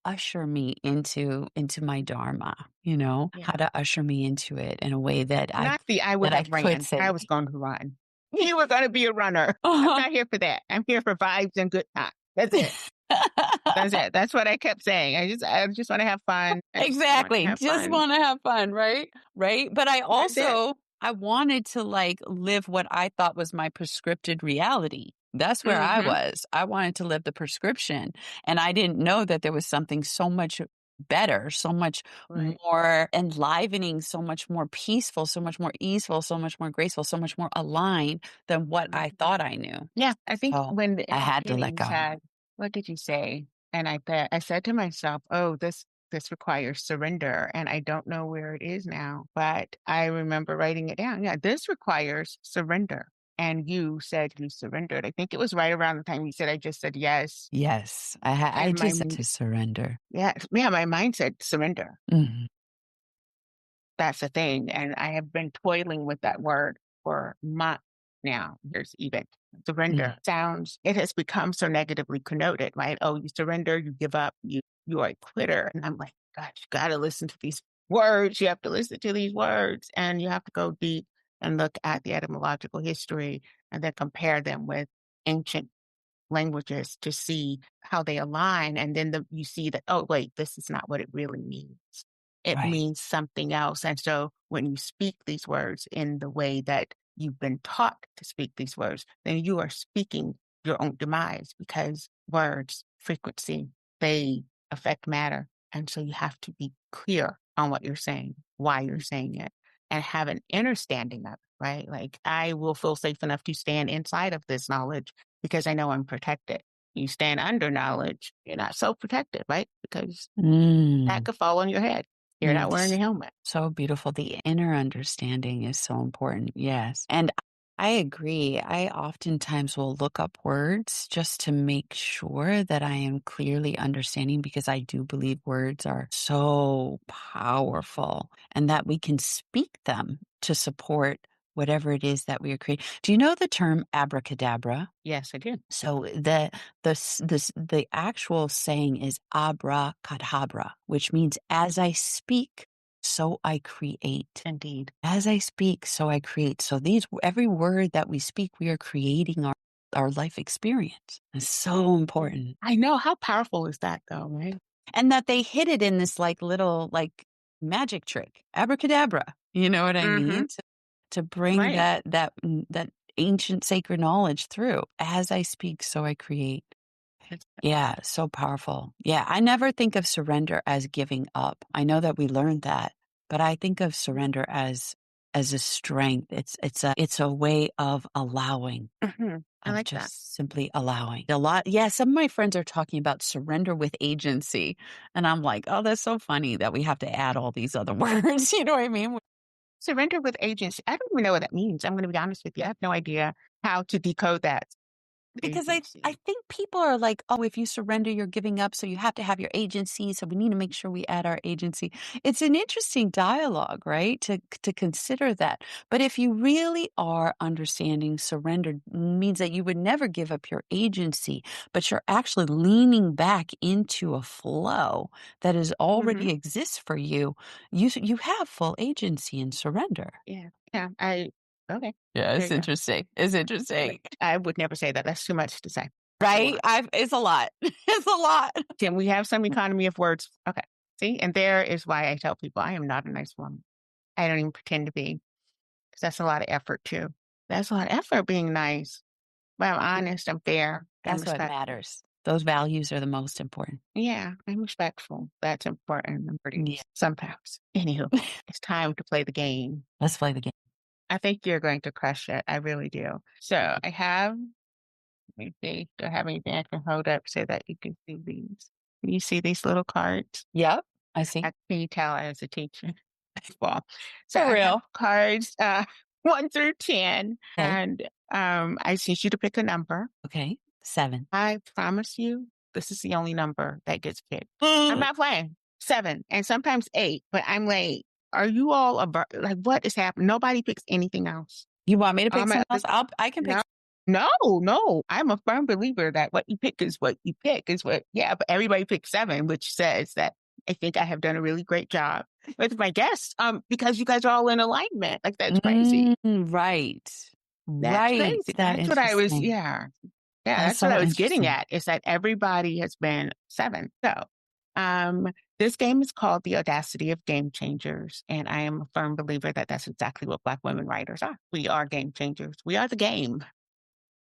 usher me into my dharma, Yeah. how to usher me into it in a way that Not the I would that I have could ran. say. I was going to run. You were going to be a runner. I'm not here for that. I'm here for vibes and good times. That's it. That's it. That's what I kept saying. I just want to have fun. I just want to Exactly. have Just fun. want to have fun, right? Right. But That's it. I wanted to like live what I thought was my prescripted reality. That's where I Mm-hmm. was. I wanted to live the prescription. And I didn't know that there was something so much better, so much Right. more enlivening, so much more peaceful, so much more easeful, so much more graceful, so much more aligned than what I thought I knew. Yeah. I think So when I in the had to beginning let you go. said, what did you say? And I said to myself, oh, this requires surrender. And I don't know where it is now, but I remember writing it down. Yeah, this requires surrender. And you said you surrendered. I think it was right around the time you said, I just said yes. Yes. I And just had to surrender. yeah, my mind said surrender. Mhm. That's the thing. And I have been toiling with that word for months now. There's even surrender sounds, it has become so negatively connoted, right? Oh, you surrender, you give up, you are a quitter. And I'm like, God, you got to listen to these words. You have to listen to these words and you have to go deep and look at the etymological history and then compare them with ancient languages to see how they align. And then you see that, oh, wait, this is not what it really means. It Right. means something else. And so when you speak these words in the way that you've been taught to speak these words, then you are speaking your own demise because words, frequency, they affect matter. And so you have to be clear on what you're saying, why you're saying it, and have an understanding of it, right? Like I will feel safe enough to stand inside of this knowledge because I know I'm protected. You stand under knowledge, you're not so protected, right? Because that could fall on your head. You're not wearing a helmet. So beautiful. The inner understanding is so important. Yes. And I agree. I oftentimes will look up words just to make sure that I am clearly understanding because I do believe words are so powerful and that we can speak them to support whatever it is that we are creating. Do you know the term abracadabra? Yes, I do. So the actual saying is abracadabra, which means as I speak, so I create. Indeed. As I speak, so I create. So every word that we speak, we are creating our life experience. It's so important. I know. How powerful is that though, right? And that they hid it in this like little like magic trick, abracadabra. You know what I mean? To bring Right. that ancient sacred knowledge through. As I speak, so I create. Yeah, so powerful. Yeah, I never think of surrender as giving up. I know that we learned that, but I think of surrender as a strength. It's a way of allowing, I of like that. just simply allowing. A lot. Yeah, some of my friends are talking about surrender with agency, and I'm like, oh, that's so funny that we have to add all these other words. You know what I mean? Surrender with agency. I don't even know what that means. I'm going to be honest with you. I have no idea how to decode that. Because I Agency. think people are like, oh, if you surrender, you're giving up. So you have to have your agency. So we need to make sure we add our agency. It's an interesting dialogue, right? To consider that. But if you really are understanding surrender means that you would never give up your agency, but you're actually leaning back into a flow that is already exists for you. You have full agency in surrender. Yeah. Yeah. Okay. Yeah, There it's you go. interesting. It's interesting. I would never say that. That's too much to say. Right? It's a lot. It's a lot. Tim, we have some economy of words. Okay. See, and there is why I tell people I am not a nice woman. I don't even pretend to be because that's a lot of effort too. That's a lot of effort being nice. But I'm honest, I'm fair, and That's what respectful. matters. Those values are the most important. Yeah, I'm respectful. That's important. I'm pretty Yeah. sometimes. Anywho, it's time to play the game. Let's play the game. I think you're going to crush it. I really do. So I have, let me see, do I have anything I can hold up so that you can see these? Can you see these little cards? Yep. I see. Can you tell as a teacher? Well, so For I have real. cards 1 through 10, Okay. and I just need you to pick a number. Okay. 7. I promise you, this is the only number that gets picked. I'm not playing. 7 and sometimes 8, but I'm like, are you all like, what is happening? Nobody picks anything else. You want me to pick My someone other, else? I can pick. no. I'm a firm believer that what you pick is what you pick is what, yeah, but everybody picks 7, which says that I think I have done a really great job with my guests, because you guys are all in alignment. Like, that's crazy. Right. That's Right. crazy. That That's what I was, interesting. yeah. Yeah, That's that's what so I was getting interesting. at, is that everybody has been 7. So, this game is called The Audacity of Game Changers. And I am a firm believer that that's exactly what Black women writers are. We are game changers. We are the game.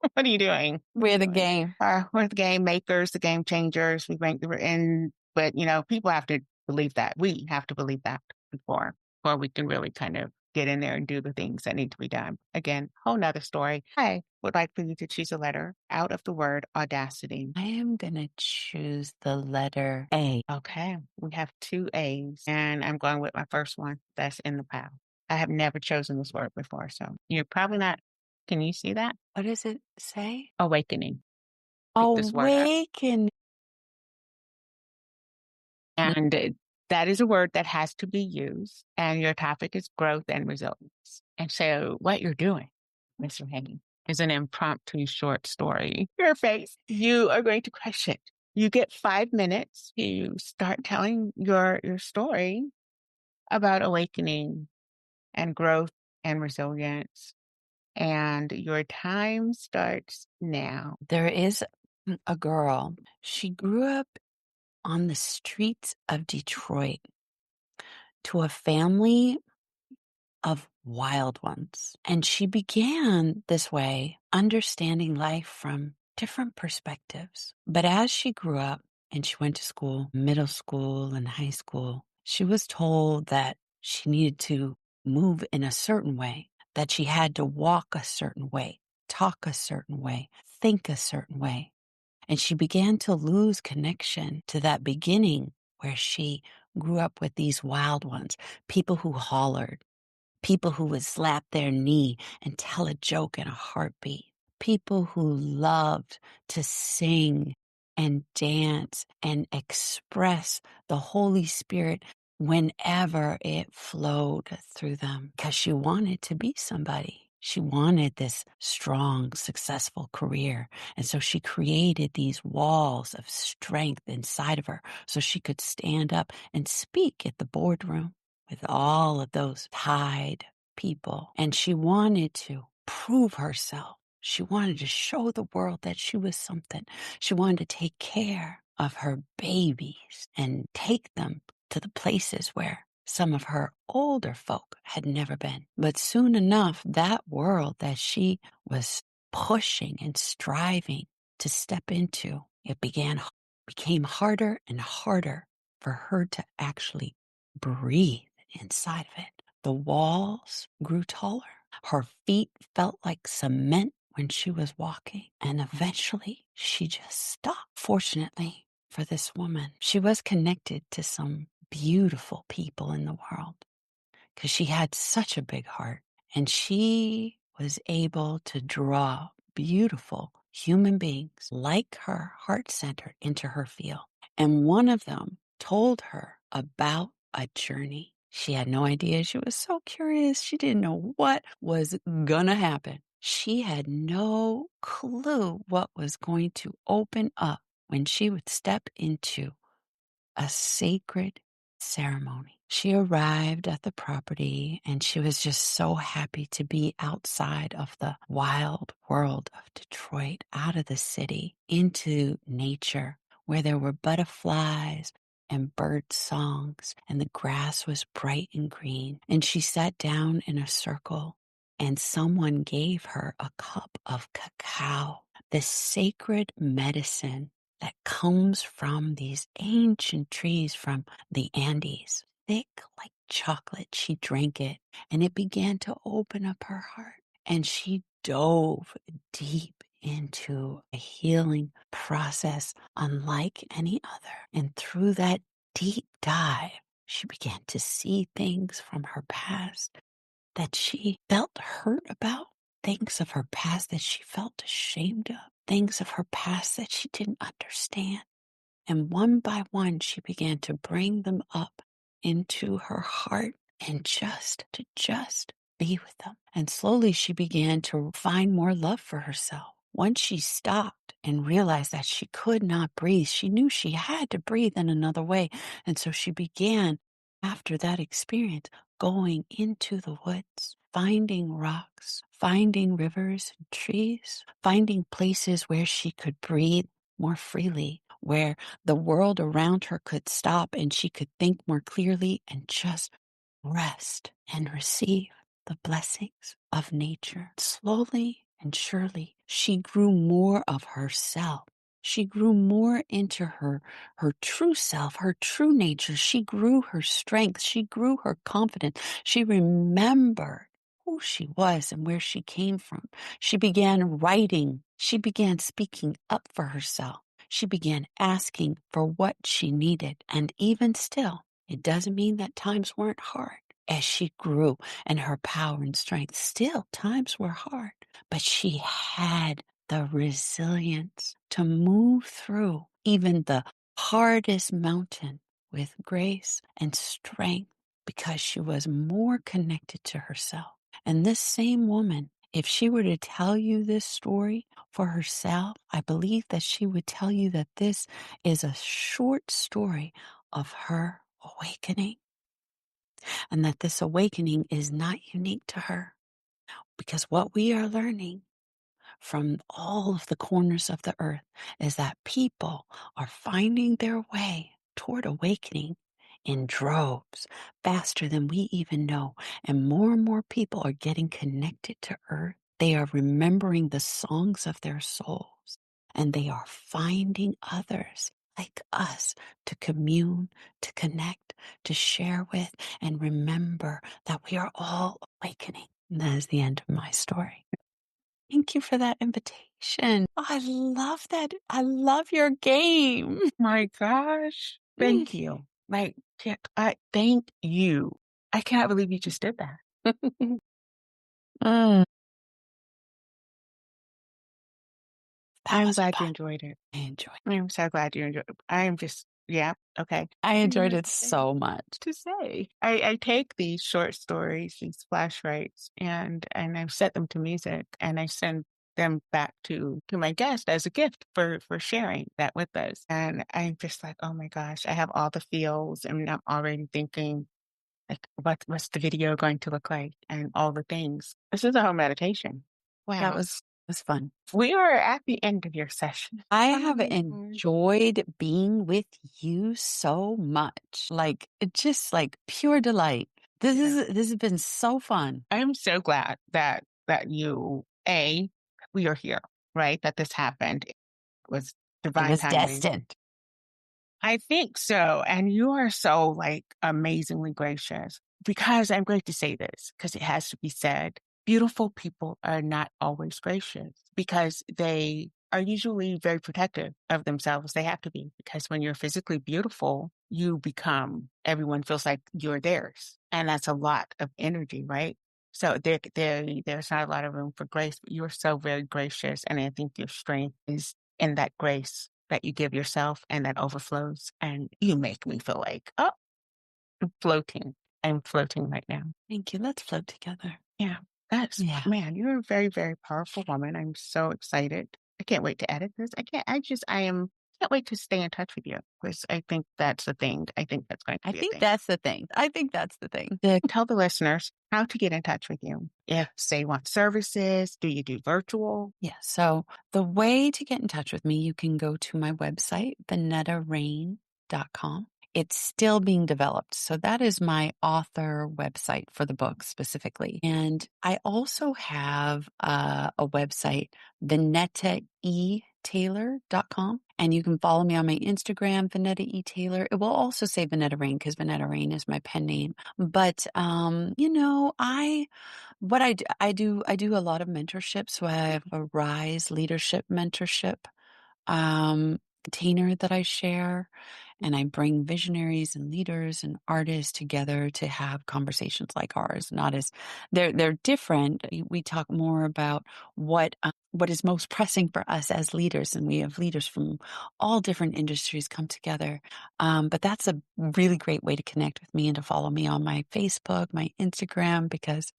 What are you doing? We're the game. We're the game makers, the game changers. We rank the in, but people have to believe that. We have to believe that before we can really kind of get in there and do the things that need to be done. Again, whole nother story. I would like for you to choose a letter out of the word audacity. I am going to choose the letter A. Okay. We have 2 A's, and I'm going with my first one that's in the pile. I have never chosen this word before, so you're probably not. Can you see that? What does it say? Awakening. Pick this word up. Awaken. And that is a word that has to be used. And your topic is growth and resilience. And so what you're doing, Mr. Haney, is an impromptu short story. Your face. You are going to crush it. You get 5 minutes to start telling your story about awakening and growth and resilience. And your time starts now. There is a girl. She grew up on the streets of Detroit to a family of wild ones. And she began this way, understanding life from different perspectives. But as she grew up and she went to school, middle school and high school, she was told that she needed to move in a certain way, that she had to walk a certain way, talk a certain way, think a certain way. And she began to lose connection to that beginning where she grew up with these wild ones, people who hollered, people who would slap their knee and tell a joke in a heartbeat, people who loved to sing and dance and express the Holy Spirit whenever it flowed through them, because she wanted to be somebody. She wanted this strong, successful career. And so she created these walls of strength inside of her so she could stand up and speak at the boardroom with all of those tied people. And she wanted to prove herself. She wanted to show the world that she was something. She wanted to take care of her babies and take them to the places where some of her older folk had never been. But soon enough, that world that she was pushing and striving to step into, it became harder and harder for her to actually breathe inside of it. The walls grew taller. Her feet felt like cement when she was walking. And eventually she just stopped. Fortunately for this woman, she was connected to some beautiful people in the world because she had such a big heart. And she was able to draw beautiful human beings like her, heart-centered, into her field. And one of them told her about a journey. She had no idea. She was so curious. She didn't know what was gonna happen. She had no clue what was going to open up when she would step into a sacred ceremony. She arrived at the property and she was just so happy to be outside of the wild world of Detroit, out of the city, into nature where there were butterflies and bird songs and the grass was bright and green. And she sat down in a circle and someone gave her a cup of cacao, this sacred medicine that comes from these ancient trees from the Andes, thick like chocolate. She drank it and it began to open up her heart. And she dove deep into a healing process unlike any other. And through that deep dive, she began to see things from her past that she felt hurt about, things of her past that she felt ashamed of, things of her past that she didn't understand. And one by one, she began to bring them up into her heart and just be with them. And slowly she began to find more love for herself. Once she stopped and realized that she could not breathe, she knew she had to breathe in another way. And so she began, after that experience, going into the woods, finding rocks, finding rivers and trees, finding places where she could breathe more freely, where the world around her could stop and she could think more clearly and just rest and receive the blessings of nature. Slowly and surely, she grew more of herself. She grew more into her true self, her true nature. She grew her strength. She grew her confidence. She remembered who she was and where she came from. She began writing. She began speaking up for herself. She began asking for what she needed. And even still, it doesn't mean that times weren't hard. As she grew and her power and strength, still times were hard, but she had the resilience to move through even the hardest mountain with grace and strength because she was more connected to herself. And this same woman, if she were to tell you this story for herself, I believe that she would tell you that this is a short story of her awakening, and that this awakening is not unique to her. Because what we are learning from all of the corners of the earth is that people are finding their way toward awakening in droves, faster than we even know. And more people are getting connected to earth. They are remembering the songs of their souls, and they are finding others like us to commune, to connect, to share with, and remember that we are all awakening. And that is the end of my story. Thank you for that invitation. Oh, I love that. I love your game. My gosh. Thank you. Like, I thank you. I cannot believe you just did that. Mm, That I'm was glad you fun. enjoyed it. I enjoyed I'm so glad you enjoyed it. I am just, yeah, okay. I enjoyed What it so much. to say. I take these short stories, these flash writes, and I set them to music, and I send them back to my guest as a gift for sharing that with us. And I'm just like, oh my gosh, I have all the feels, and I'm already thinking like, what's the video going to look like, and all the things. This is a whole meditation. That Wow. was fun. We are at the end of your session. I have Um, enjoyed being with you so much. Like, just like pure delight. This has been so fun. I'm so glad that you we are here, right? That this happened. It was It divine was timing. destined. I think so. And you are so like amazingly gracious, because I'm going to say this because it has to be said. Beautiful people are not always gracious because they are usually very protective of themselves. They have to be, because when you're physically beautiful, everyone feels like you're theirs. And that's a lot of energy, right? So there's not a lot of room for grace, but you're so very gracious. And I think your strength is in that grace that you give yourself, and that overflows. And you make me feel like, oh, I'm floating. I'm floating right now. Thank you. Let's float together. Yeah. Yeah. Man, you're a very, very powerful woman. I'm so excited. I can't wait to edit this. Can't wait to stay in touch with you, because I think that's the thing. I think that's going to I be a think thing. that's the thing. I think that's the thing. Tell the listeners how to get in touch with you. If they want services, do you do virtual? Yeah. So the way to get in touch with me, you can go to my website, VonettaRain.com. It's still being developed. So that is my author website for the book specifically. And I also have a website, VonettaETaylor.com. And you can follow me on my Instagram, Vonetta E. Taylor. It will also say Vonetta Rain because Vonetta Rain is my pen name. But, what I do a lot of mentorship. So I have a Rise Leadership mentorship. container that I share, and I bring visionaries and leaders and artists together to have conversations like ours. Not as they're different. We talk more about what is most pressing for us as leaders, and we have leaders from all different industries come together. But that's a really great way to connect with me and to follow me on my Facebook, my Instagram, because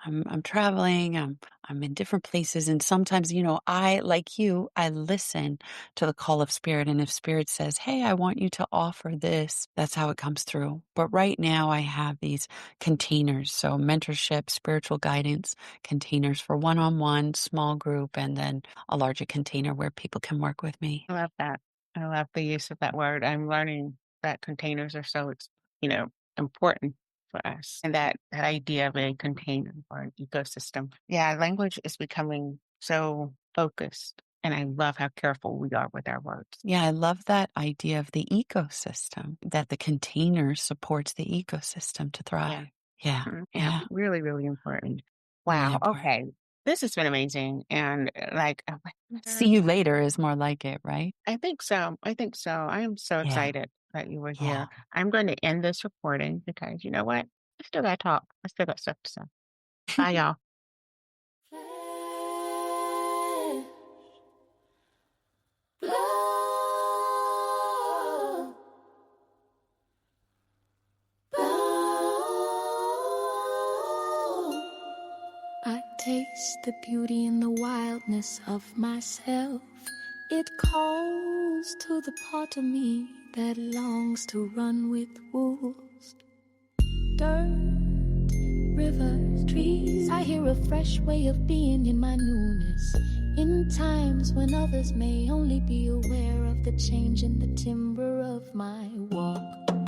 I'm traveling. I'm in different places, and sometimes, I, like you, I listen to the call of spirit. And if spirit says, "Hey, I want you to offer this," that's how it comes through. But right now I have these containers. So mentorship, spiritual guidance containers for one-on-one, small group, and then a larger container where people can work with me. I love that. I love the use of that word. I'm learning that containers are so, important for us. And that idea of a container or an ecosystem. Yeah, language is becoming so focused. And I love how careful we are with our words. Yeah, I love that idea of the ecosystem, that the container supports the ecosystem to thrive. Yeah. Yeah. Really, really important. Really Wow. important. Okay. This has been amazing. And See you later is more like it, right? I think so. I am so excited that you were here. I'm going to end this recording because you know what? I still got to talk. I still got stuff to say. Bye, y'all. I taste the beauty and the wildness of myself. It calls to the part of me that longs to run with wolves. Dirt, rivers, trees. I hear a fresh way of being in my newness. In times when others may only be aware of the change in the timbre of my walk.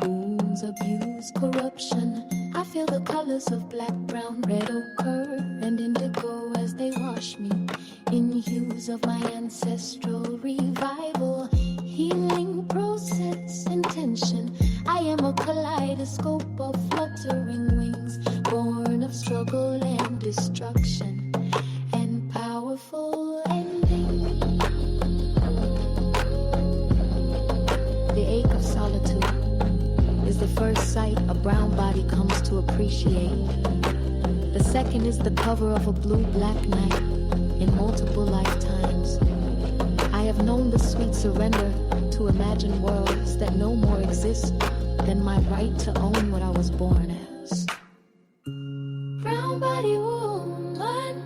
Wounds, abuse, corruption. I feel the colors of black, brown, red, ochre, and indigo as they wash me in hues of my ancestral revival. Healing process, intention. I am a kaleidoscope of fluttering wings, born of struggle and destruction, and powerful ending. The ache of solitude is the first sight a brown body comes to appreciate. The second is the cover of a blue-black night in multiple lifetimes. I have known the sweet surrender to imagine worlds that no more exist than my right to own what I was born as. Brown body woman,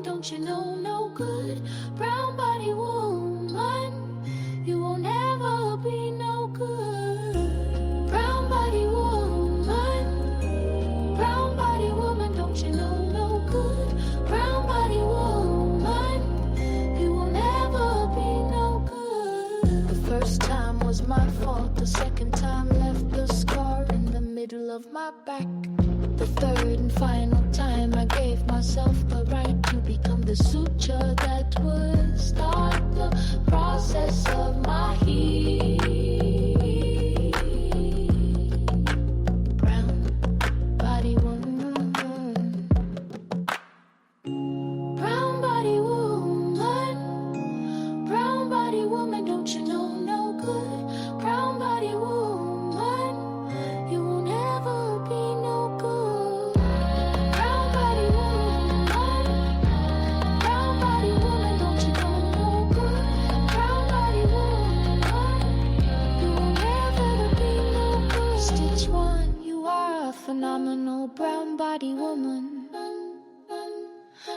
don't you know no good? Brown body woman, you won't ever be no good. Brown body woman, don't you know no good? Brown body woman, you will never be no good. The first time was my fault, the second time left the scar in the middle of my back. The third and final time I gave myself the right to become the suture that would start the process of my healing. Brown body woman, brown body woman, don't you know no good? Brown body woman, you won't ever be no good. Brown body woman, don't you know no good? Brown body woman, you won't ever be no good. Stitch 1, you are a phenomenal brown body woman.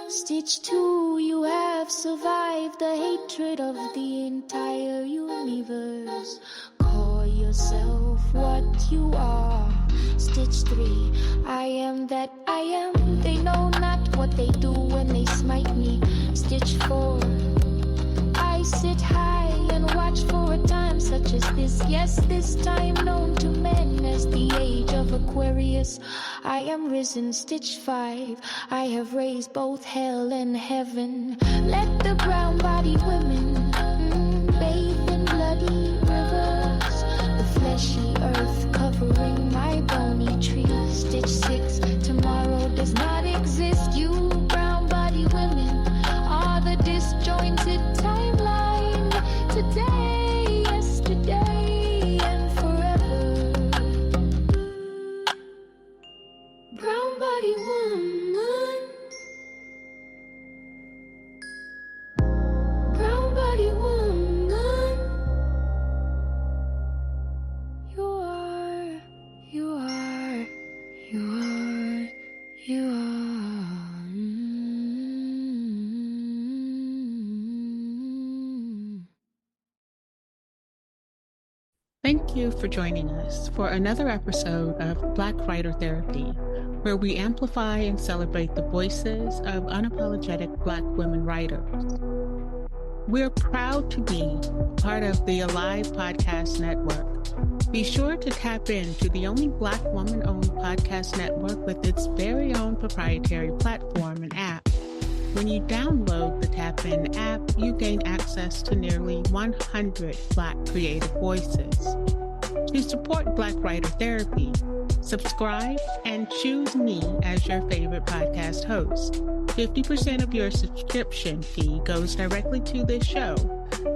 Stitch 2, you have survived the hatred of the entire universe. Call yourself what you are. Stitch 3, I am that I am. They know not what they do when they smite me. Stitch 4, I sit high and watch for a time such as this. Yes, this time known to men as the age of Aquarius. I am risen. Stitch 5, I have raised both hell and heaven. Let the brown body women bathe in bloody rivers. The fleshy earth covering my bony tree. Stitch 6, tomorrow does not exist. You brown body women are the disjointed timeline. body woman, brown body woman. You are, you are, you are, you are. Thank you for joining us for another episode of Black Writer Therapy, where we amplify and celebrate the voices of unapologetic Black women writers. We're proud to be part of the Alive Podcast Network. Be sure to tap into the only Black woman-owned podcast network with its very own proprietary platform and app. When you download the Tap In app, you gain access to nearly 100 Black creative voices. To support Black Writer Therapy, subscribe and choose me as your favorite podcast host. 50% of your subscription fee goes directly to this show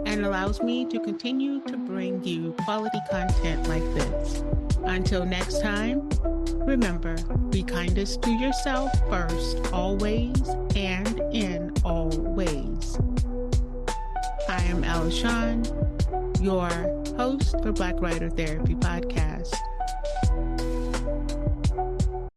and allows me to continue to bring you quality content like this. Until next time, remember, be kindest to yourself first, always, and in all ways. I am EllaShawn, your host for Black Writer Therapy Podcast.